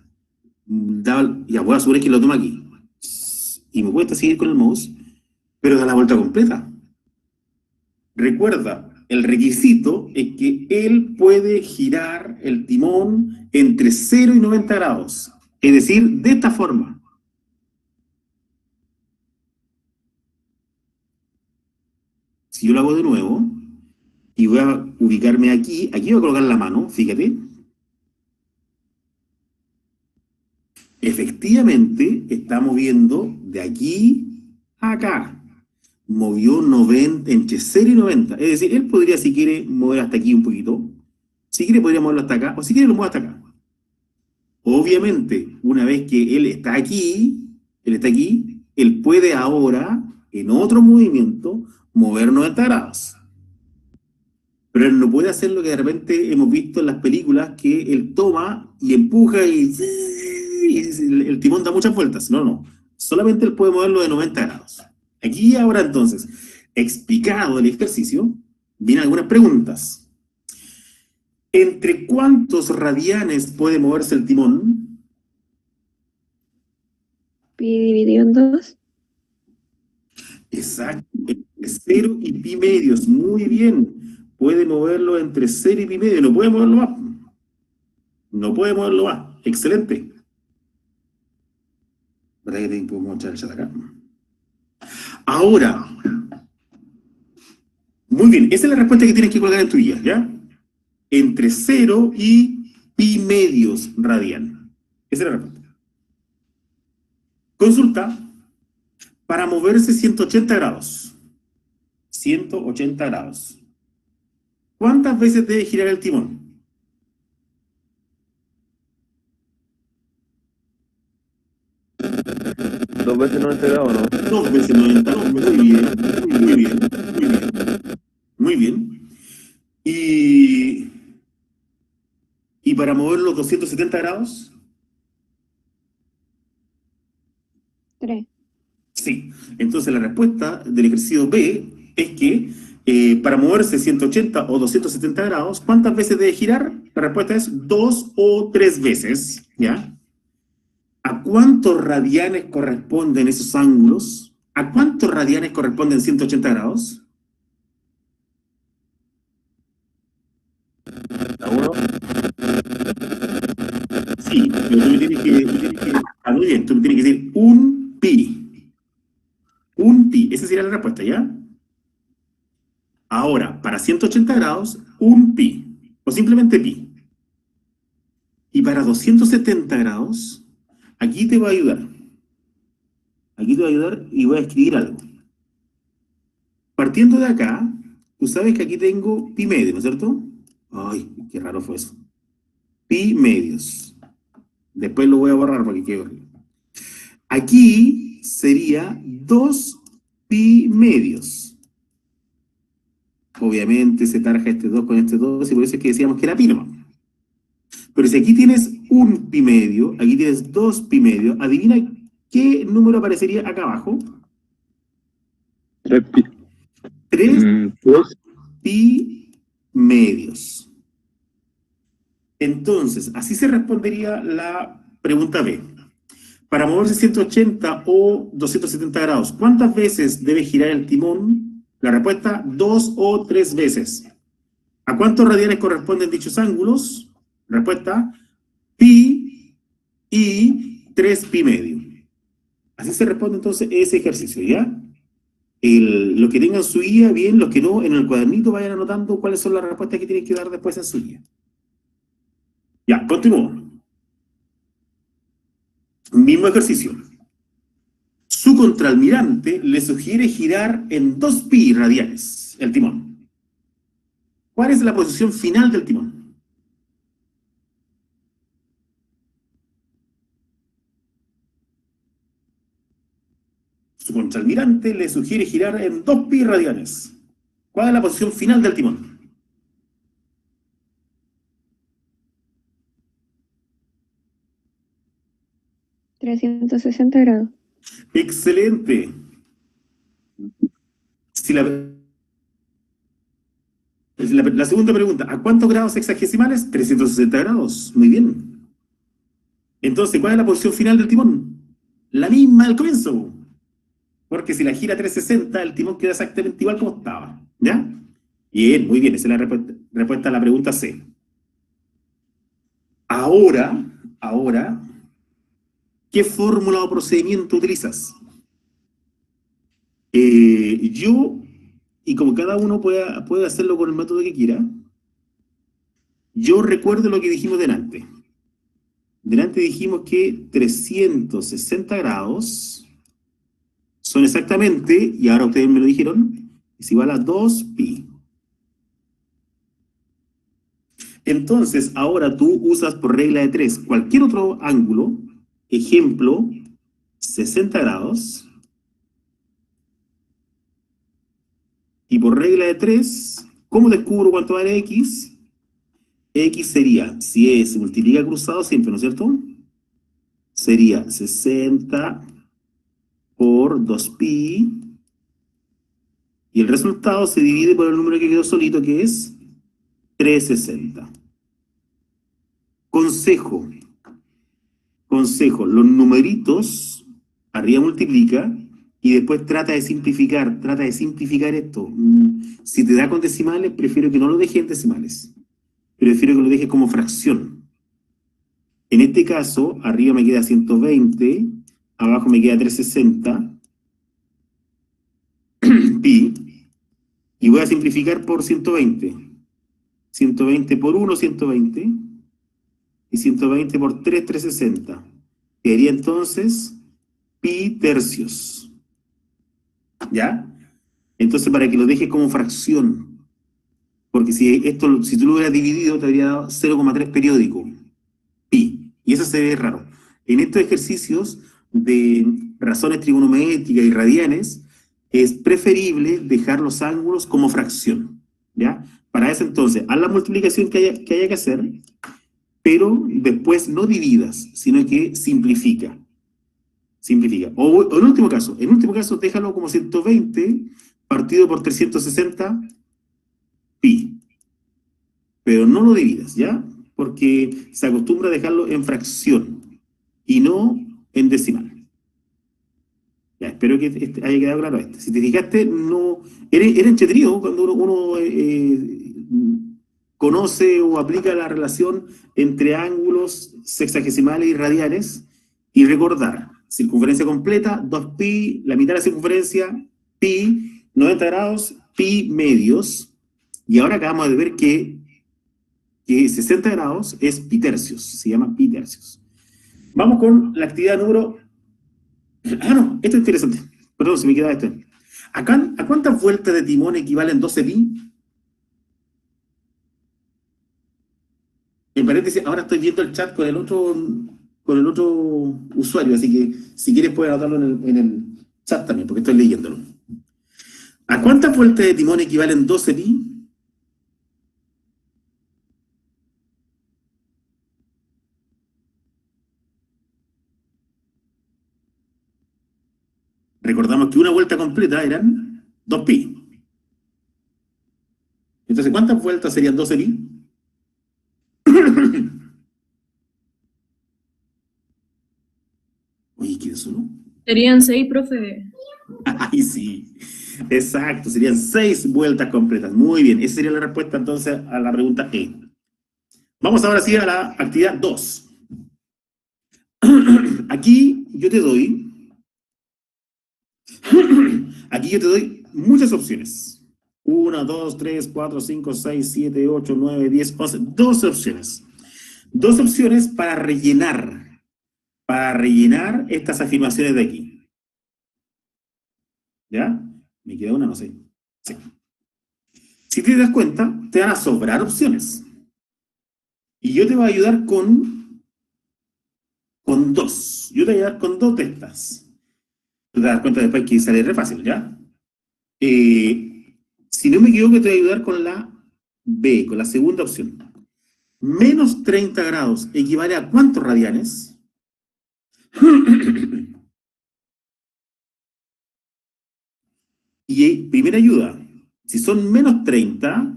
[SPEAKER 1] Ya voy a asegurar que lo toma aquí. Y me cuesta seguir con el mouse, pero da la vuelta completa. Recuerda, el requisito es que él puede girar el timón entre 0 y 90 grados. Es decir, de esta forma. Si yo lo hago de nuevo, y voy a ubicarme aquí voy a colocar la mano, fíjate. Efectivamente, está moviendo de aquí a acá. Movió 90, entre 0 y 90. Es decir, él podría, si quiere, mover hasta aquí un poquito. Si quiere, podría moverlo hasta acá. O si quiere, lo mueve hasta acá. Obviamente, una vez que él está aquí, él puede ahora, en otro movimiento, mover 90 grados. Pero él no puede hacer lo que de repente hemos visto en las películas, que él toma y empuja y el timón da muchas vueltas. No, no. Solamente él puede moverlo de 90 grados. Aquí y ahora entonces, explicado el ejercicio, vienen algunas preguntas. ¿Entre cuántos radianes puede moverse el timón?
[SPEAKER 2] Pi dividido en 2.
[SPEAKER 1] Exacto, entre 0 y pi medios. Muy bien. Puede moverlo entre 0 y pi medios. No puede moverlo más. No puede moverlo más. Excelente. ¿Verdad que podemos echar el chat acá? Ahora, muy bien. Esa es la respuesta que tienes que colocar en tu guía, ¿ya? Entre 0 y pi medios radian. Esa es la respuesta. Consulta. Para moverse 180 grados. 180 grados. ¿Cuántas veces debe girar el timón?
[SPEAKER 3] ¿Dos veces 90 grados o no?
[SPEAKER 1] 2 veces 90. Muy bien, muy bien, muy bien. Muy bien. Y para mover los 270 grados,
[SPEAKER 2] 3.
[SPEAKER 1] sí. Entonces la respuesta del ejercicio B es que para moverse 180 o 270 grados, ¿cuántas veces debe girar? La respuesta es 2 o 3 veces, ¿ya? ¿A cuántos radianes corresponden esos ángulos? ¿A cuántos radianes corresponden 180 grados?
[SPEAKER 3] ¿A uno?
[SPEAKER 1] Sí, pero tú me tienes que muy bien, tú me tienes que decir un pi. Un pi, esa sería la respuesta, ¿ya? Ahora, para 180 grados, un pi, o simplemente pi. Y para 270 grados, aquí te voy a ayudar. Aquí te voy a ayudar y voy a escribir algo. Partiendo de acá, tú sabes que aquí tengo pi medio, ¿no es cierto? Ay, qué raro fue eso. Pi medios. Después lo voy a borrar para que quede horrible. Aquí sería 2 pi medios. Obviamente se tarja este 2 con este 2 y por eso es que decíamos que era pi nomás. Pero si aquí tienes un pi medio, aquí tienes 2 pi medio, adivina qué número aparecería acá abajo.
[SPEAKER 3] 3 pi.
[SPEAKER 1] 3
[SPEAKER 3] Pues,
[SPEAKER 1] pi medios. Entonces, así se respondería la pregunta B. Para moverse 180 o 270 grados, ¿cuántas veces debe girar el timón? La respuesta, 2 o 3 veces. ¿A cuántos radianes corresponden dichos ángulos? Respuesta, pi y 3 pi medio. Así se responde entonces ese ejercicio, ¿ya? Los que tengan su guía, bien, los que no, en el cuadernito vayan anotando cuáles son las respuestas que tienen que dar después en su guía. Ya, continúo. Mismo ejercicio. Su contralmirante le sugiere girar en 2 pi radianes el timón. ¿Cuál es la posición final del timón? Su contralmirante le sugiere girar en 2 pi radianes. ¿Cuál es la posición final del timón?
[SPEAKER 2] $360.
[SPEAKER 1] Excelente. Si la segunda pregunta, ¿a cuántos grados sexagesimales? 360 grados. Muy bien. Entonces, ¿cuál es la posición final del timón? La misma del comienzo. Porque si la gira 360, el timón queda exactamente igual como estaba. ¿Ya? Bien, muy bien. Esa es la respuesta a la pregunta C. Ahora, ¿qué fórmula o procedimiento utilizas? Yo, y como cada uno puede hacerlo con el método que quiera, yo recuerdo lo que dijimos delante. Delante dijimos que 360 grados son exactamente, y ahora ustedes me lo dijeron, es igual a 2pi. Entonces, ahora tú usas por regla de 3 cualquier otro ángulo, ejemplo, 60 grados, y por regla de 3, ¿cómo descubro cuánto vale x? X sería, si se multiplica cruzado siempre, ¿no es cierto? Sería 60 por 2pi, y el resultado se divide por el número que quedó solito, que es 360. Consejo, los numeritos, arriba multiplica, y después trata de simplificar esto. Si te da con decimales, prefiero que no lo dejes en decimales. Prefiero que lo dejes como fracción. En este caso, arriba me queda 120, abajo me queda 360, pi, y voy a simplificar por 120. 120 por 1, 120, y 120 por 3, 360. Quedaría entonces pi tercios. ¿Ya? Entonces, para que lo dejes como fracción, porque si tú lo hubieras dividido, te habría dado 0,3 periódico, pi, y eso se ve raro. En estos ejercicios de razones trigonométricas y radianes, es preferible dejar los ángulos como fracción, ¿ya? Para eso entonces, haz la multiplicación que haya que hacer, pero después no dividas, sino que simplifica. O en último caso, déjalo como 120 partido por 360 pi. Pero no lo dividas, ¿ya? Porque se acostumbra a dejarlo en fracción y no en decimal. Ya, espero que haya quedado claro esto. Si te fijaste, no, era entretenido cuando uno conoce o aplica la relación entre ángulos sexagesimales y radianes, y recordar, circunferencia completa, 2pi, la mitad de la circunferencia, pi, 90 grados, pi medios, y ahora acabamos de ver que 60 grados es pi tercios, se llama pi tercios. Vamos con la actividad número... Ah, no, esto es interesante. Perdón, se me queda esto. ¿A cuántas vueltas de timón equivalen 12 pi? En paréntesis, ahora estoy viendo el chat con el otro usuario, así que si quieres puedes anotarlo en el chat también, porque estoy leyéndolo. ¿A cuántas vueltas de timón equivalen 12 pi? Recordamos que una vuelta completa eran 2 pi. Entonces, ¿cuántas vueltas serían 12 pi? Oye, ¿qué es eso, no?
[SPEAKER 4] Serían 6, profe.
[SPEAKER 1] Ay, sí. Exacto, serían 6 vueltas completas. Muy bien, esa sería la respuesta entonces a la pregunta E. Vamos ahora sí a la actividad 2. Aquí yo te doy muchas opciones. 1, 2, 3, 4, 5, 6, 7, 8, 9, 10, 11, 12 opciones. 12 opciones para rellenar estas afirmaciones de aquí. ¿Ya? Me queda una, no sé. Sí. Si te das cuenta, te van a sobrar opciones. Y yo te voy a ayudar con 2. Yo te voy a ayudar con 2 de estas. Tú te das cuenta después que sale re fácil, ¿ya? Si no me equivoco, te voy a ayudar con la B, con la segunda opción. Menos 30 grados equivale a ¿cuántos radianes? Y primera ayuda, si son menos 30,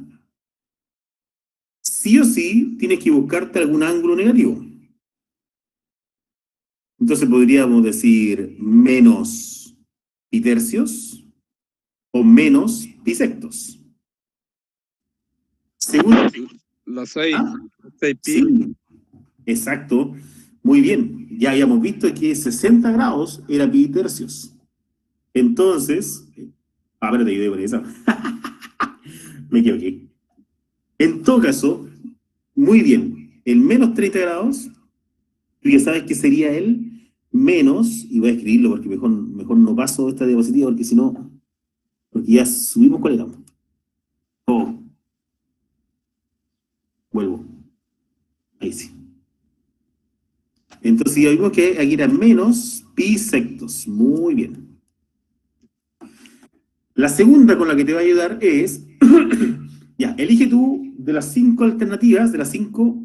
[SPEAKER 1] sí o sí tienes que buscarte algún ángulo negativo. Entonces podríamos decir menos pi tercios o menos pi sextos. Según...
[SPEAKER 5] La 6,
[SPEAKER 1] ¿Ah?
[SPEAKER 5] 6 pi.
[SPEAKER 1] Sí, exacto. Muy bien. Ya habíamos visto que 60 grados era pi tercios. Entonces... pero te ayudé por eso. Me equivoqué. En todo caso, muy bien. El menos 30 grados, tú ya sabes que sería el menos, y voy a escribirlo porque mejor no paso esta diapositiva porque si no, porque ya subimos cuál era. Oh, vuelvo. Ahí sí. Entonces ya vimos que aquí era menos pi sextos. Muy bien. La segunda con la que te va a ayudar es, ya, elige tú de las 5 alternativas, de las 5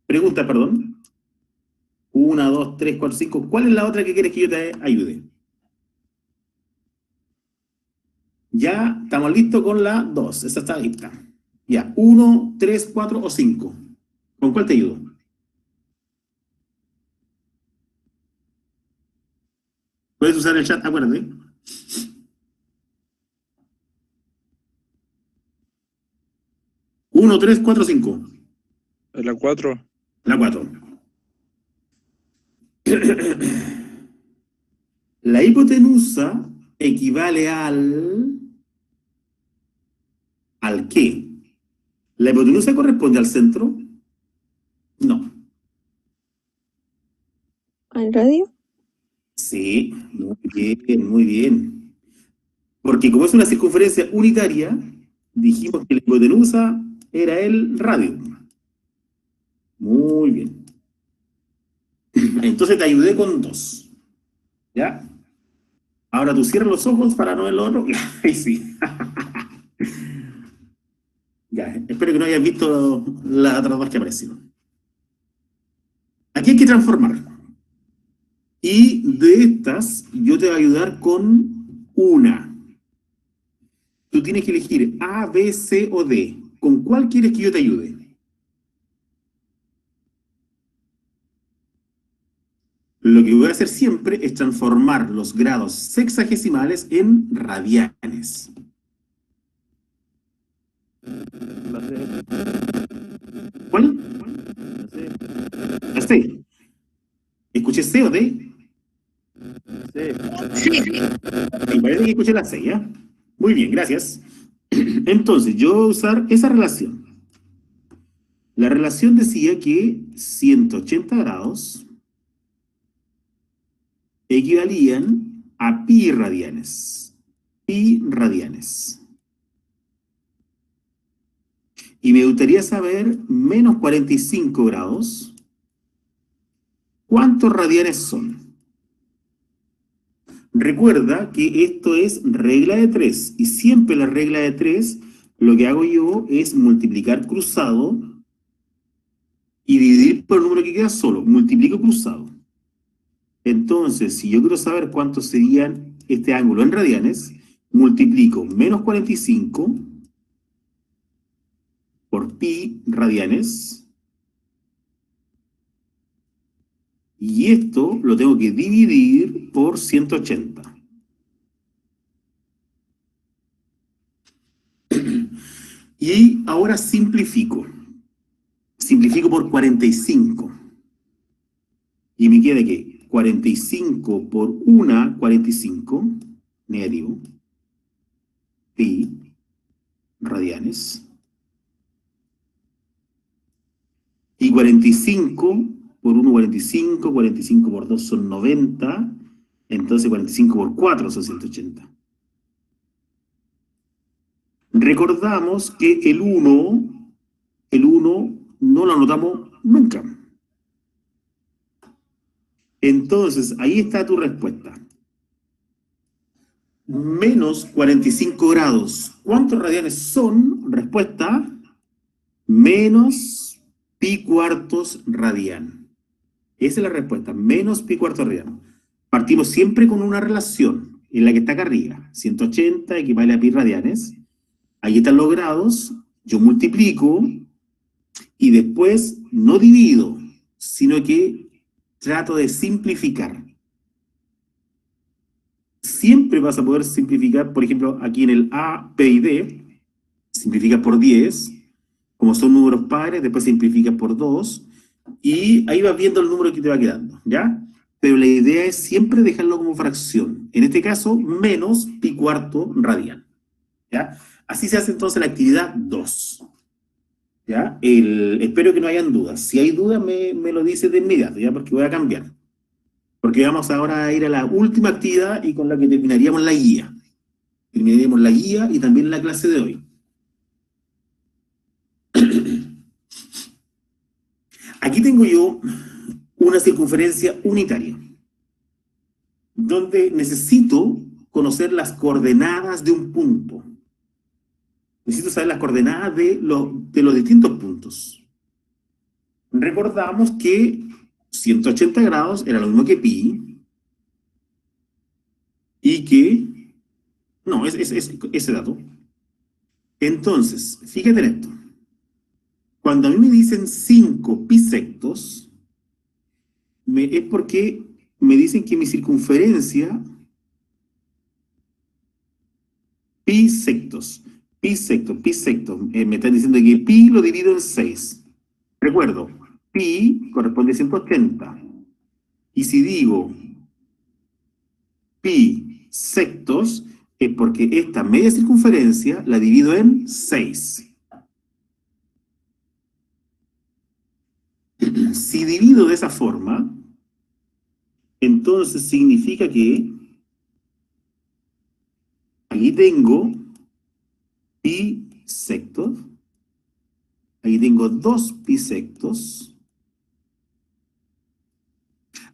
[SPEAKER 1] preguntas, perdón. 1, 2, 3, 4, 5. ¿Cuál es la otra que quieres que yo te ayude? Ya estamos listos con la 2. Esa está lista. Ya, 1, 3, 4 o 5. ¿Con cuál te ayudo? Puedes usar el chat, acuérdate. Uno, 3, 4, 5.
[SPEAKER 5] La 4.
[SPEAKER 1] La 4. La hipotenusa equivale ¿al qué? ¿La hipotenusa corresponde al centro? No.
[SPEAKER 2] ¿Al radio?
[SPEAKER 1] Sí, muy bien, muy bien. Porque como es una circunferencia unitaria, dijimos que la hipotenusa era el radio. Muy bien. Entonces te ayudé con 2. ¿Ya? Ahora tú cierras los ojos para no ver lo otro. Ahí sí. Ya, espero que no hayas visto las otras dos que aparecieron. Aquí hay que transformar. Y de estas, yo te voy a ayudar con una. Tú tienes que elegir A, B, C o D. ¿Con cuál quieres que yo te ayude? Lo que voy a hacer siempre es transformar los grados sexagesimales en radianes.
[SPEAKER 3] La C.
[SPEAKER 1] ¿Cuál?
[SPEAKER 3] La C.
[SPEAKER 1] La C. ¿Escuché C o D?
[SPEAKER 3] C.
[SPEAKER 1] Me parece que escuché la C, ¿ya? Muy bien, gracias. Entonces, yo voy a usar esa relación. La relación decía que 180 grados equivalían a pi radianes. Pi radianes. Y me gustaría saber, menos 45 grados, ¿cuántos radianes son? Recuerda que esto es regla de 3, y siempre la regla de 3, lo que hago yo es multiplicar cruzado y dividir por el número que queda solo. Multiplico cruzado. Entonces, si yo quiero saber cuánto serían este ángulo en radianes, multiplico menos 45 por pi radianes, y esto lo tengo que dividir por 180. Y ahora simplifico. Simplifico por 45. Y me queda que 45 por 1, 45, negativo, pi radianes. Y 45 por 1, 45, 45 por 2 son 90, entonces 45 por 4 son 180. Recordamos que el 1 no lo anotamos nunca. Entonces, ahí está tu respuesta. Menos 45 grados. ¿Cuántos radianes son? Respuesta, menos pi cuartos radian. Esa es la respuesta, menos pi cuartos radian. Partimos siempre con una relación, en la que está acá arriba. 180 equivale a pi radianes. Ahí están los grados, yo multiplico, y después no divido, sino que trato de simplificar. siempre vas a poder simplificar, por ejemplo, aquí en el A, P y D, simplificas por 10, como son números pares, después simplificas por 2, y ahí vas viendo el número que te va quedando, ¿ya? Pero la idea es siempre dejarlo como fracción. En este caso, menos pi cuarto radial, ¿ya? Así se hace entonces la actividad 2, ¿ya? Espero que no hayan dudas. Si hay dudas, me lo dices de inmediato, ¿ya? Porque voy a cambiar. Porque vamos ahora a ir a la última actividad y con la que terminaríamos la guía. Terminaríamos la guía y también la clase de hoy. Aquí tengo yo una circunferencia unitaria, donde necesito conocer las coordenadas de un punto. Necesito saber las coordenadas de los distintos puntos. Recordamos que 180 grados era lo mismo que pi, y que... No, ese dato. Entonces, fíjate en esto. Cuando a mí me dicen 5 bisectos, es porque me dicen que mi circunferencia, bisectos, me están diciendo que pi lo divido en 6. Recuerdo, pi corresponde a 180. Y si digo pi sectos, es porque esta media circunferencia la divido en 6. Si divido de esa forma, entonces significa que aquí tengo pi sectos, aquí tengo 2 bisectos,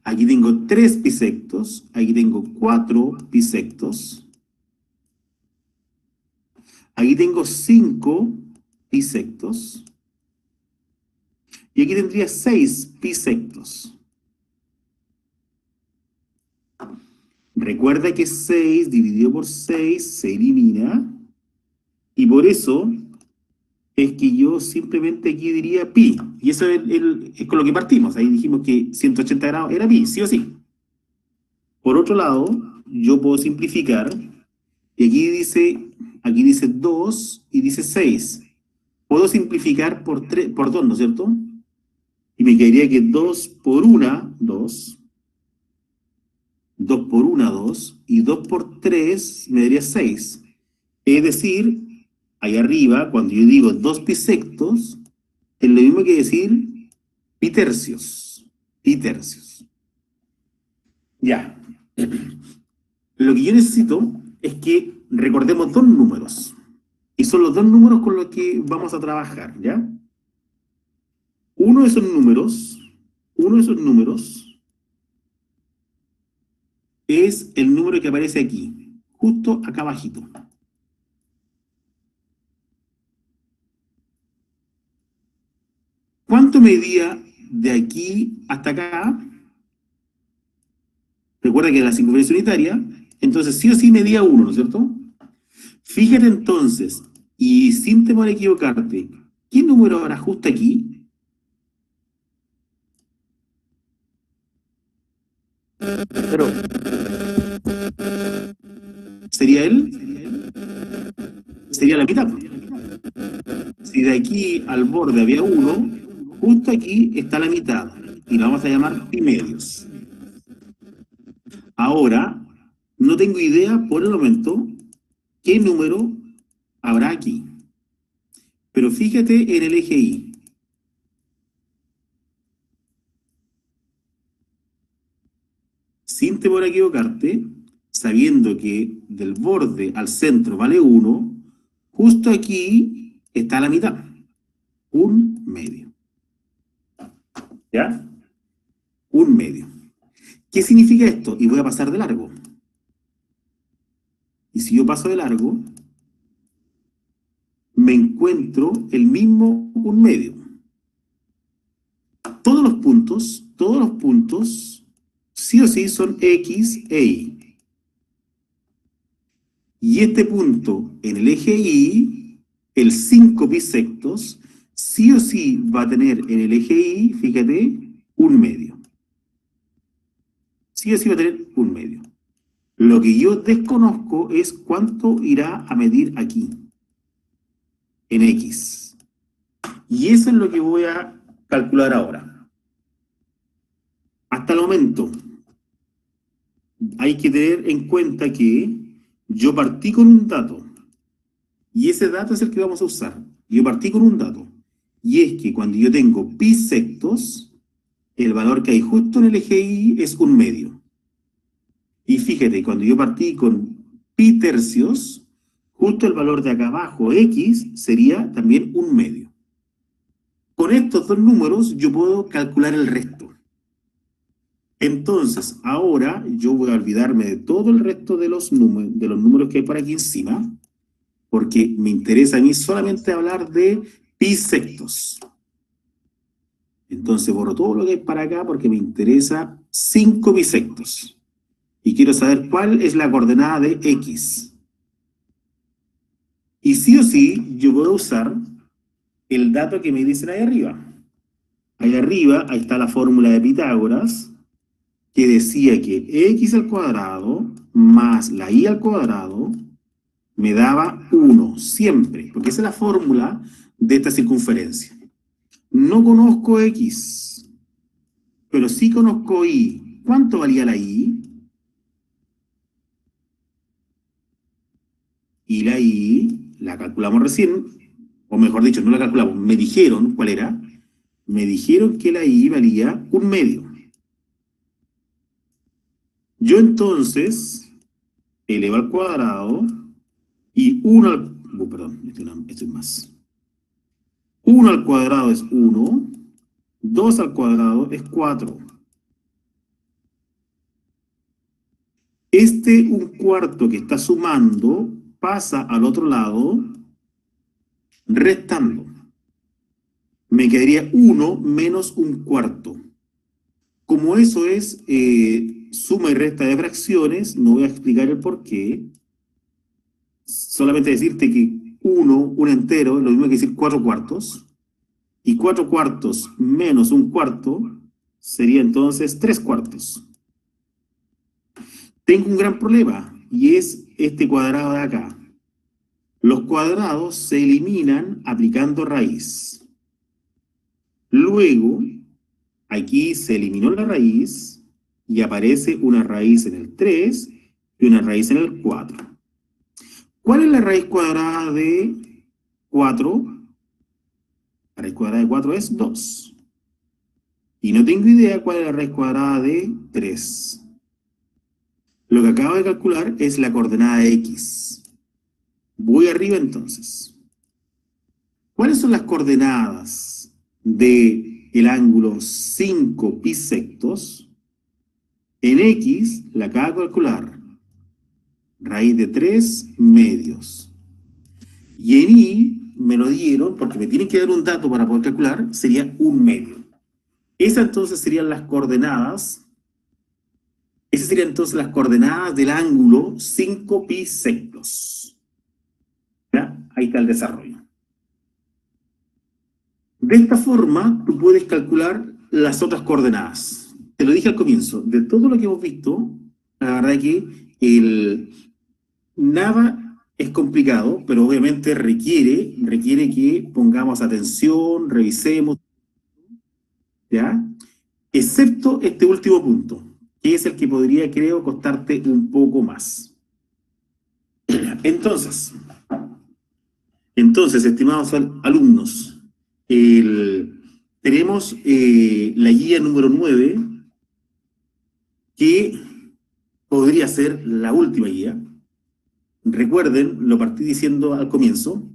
[SPEAKER 1] aquí tengo 3 bisectos, aquí tengo 4 bisectos, aquí tengo 5 bisectos, y aquí tendría 6 bisectos. Recuerda que 6 dividido por 6 se elimina, y por eso es que yo simplemente aquí diría pi, y eso es con lo que partimos. Ahí dijimos que 180 grados era pi, sí o sí. Por otro lado, yo puedo simplificar, y aquí dice 2 y dice 6. Puedo simplificar por 2, ¿no es cierto? Y me quedaría que 2 por 1, 2. 2 por 1, 2. Y 2 por 3 me daría 6. Es decir, ahí arriba, cuando yo digo 2 bisectos, es lo mismo que decir pi tercios. Pi tercios. Ya. Lo que yo necesito es que recordemos 2 números. Y son los 2 números con los que vamos a trabajar, ¿ya? Uno de esos números es el número que aparece aquí, justo acá abajito. ¿Cuánto medía de aquí hasta acá? Recuerda que es la circunferencia unitaria, entonces sí o sí medía 1, ¿no es cierto? Fíjate entonces, y sin temor a equivocarte, ¿qué número habrá justo aquí?
[SPEAKER 3] Pero,
[SPEAKER 1] ¿Sería él? Sería la mitad. Si de aquí al borde había 1, justo aquí está la mitad, y la vamos a llamar pi medios. Ahora, no tengo idea por el momento qué número habrá aquí. Pero fíjate en el eje Y. Sin temor a equivocarte, sabiendo que del borde al centro vale 1, justo aquí está la mitad. 1/2. ¿Ya? 1/2. ¿Qué significa esto? Y voy a pasar de largo. Y si yo paso de largo, me encuentro el mismo 1/2. Todos los puntos, sí o sí son X e Y. Y este punto en el eje Y, el 5 bisectos, sí o sí va a tener en el eje Y, fíjate, 1/2. Sí o sí va a tener 1/2. Lo que yo desconozco es cuánto irá a medir aquí, en X. Y eso es lo que voy a calcular ahora. Hasta el momento, hay que tener en cuenta que yo partí con un dato. Y ese dato es el que vamos a usar. Yo partí con un dato. Y es que cuando yo tengo pi sextos, el valor que hay justo en el eje Y es 1/2. Y fíjate, cuando yo partí con pi tercios, justo el valor de acá abajo, X, sería también 1/2. Con estos dos números yo puedo calcular el resto. Entonces, ahora yo voy a olvidarme de todo el resto de los números que hay por aquí encima, porque me interesa a mí solamente hablar de pi sextos. Entonces borro todo lo que hay para acá porque me interesa 5 pi sextos. Y quiero saber cuál es la coordenada de X. Y sí o sí, yo voy a usar el dato que me dicen ahí arriba. Ahí arriba, ahí está la fórmula de Pitágoras, que decía que X al cuadrado más la Y al cuadrado me daba 1, siempre, porque esa es la fórmula de esta circunferencia. No conozco X, pero sí conozco Y. ¿Cuánto valía la Y? Y la Y la calculamos recién, o mejor dicho, no la calculamos, me dijeron cuál era. Me dijeron que la Y valía 1/2. Yo entonces elevo al cuadrado y 1 al... perdón, esto es más. 1 al cuadrado es 1, 2 al cuadrado es 4. Este 1/4 que está sumando pasa al otro lado restando. Me quedaría 1 menos 1/4. Como eso es suma y resta de fracciones, no voy a explicar el por qué. Solamente decirte que 1, un entero, es lo mismo que decir 4/4. Y 4/4 menos 1/4 sería entonces 3/4. Tengo un gran problema, y es este cuadrado de acá. Los cuadrados se eliminan aplicando raíz. Luego, aquí se eliminó la raíz y aparece una raíz en el 3 y una raíz en el 4. ¿Cuál es la raíz cuadrada de 4? La raíz cuadrada de 4 es 2. Y no tengo idea cuál es la raíz cuadrada de 3. Lo que acabo de calcular es la coordenada de X. Voy arriba entonces. ¿Cuáles son las coordenadas del ángulo 5 pi sextos? En X la acabo de calcular. Raíz de 3 medios. Y en Y me lo dieron, porque me tienen que dar un dato para poder calcular, sería 1/2. Esas entonces serían las coordenadas. Esas serían entonces las coordenadas del ángulo 5 pi sextos. ¿Ya? Ahí está el desarrollo. De esta forma, tú puedes calcular las otras coordenadas. Te lo dije al comienzo, de todo lo que hemos visto, la verdad es que nada es complicado, pero obviamente requiere que pongamos atención, revisemos, ¿ya? Excepto este último punto, que es el que podría, creo, costarte un poco más. Entonces, estimados alumnos, tenemos la guía número 9, que podría ser la última guía. Recuerden, lo partí diciendo al comienzo,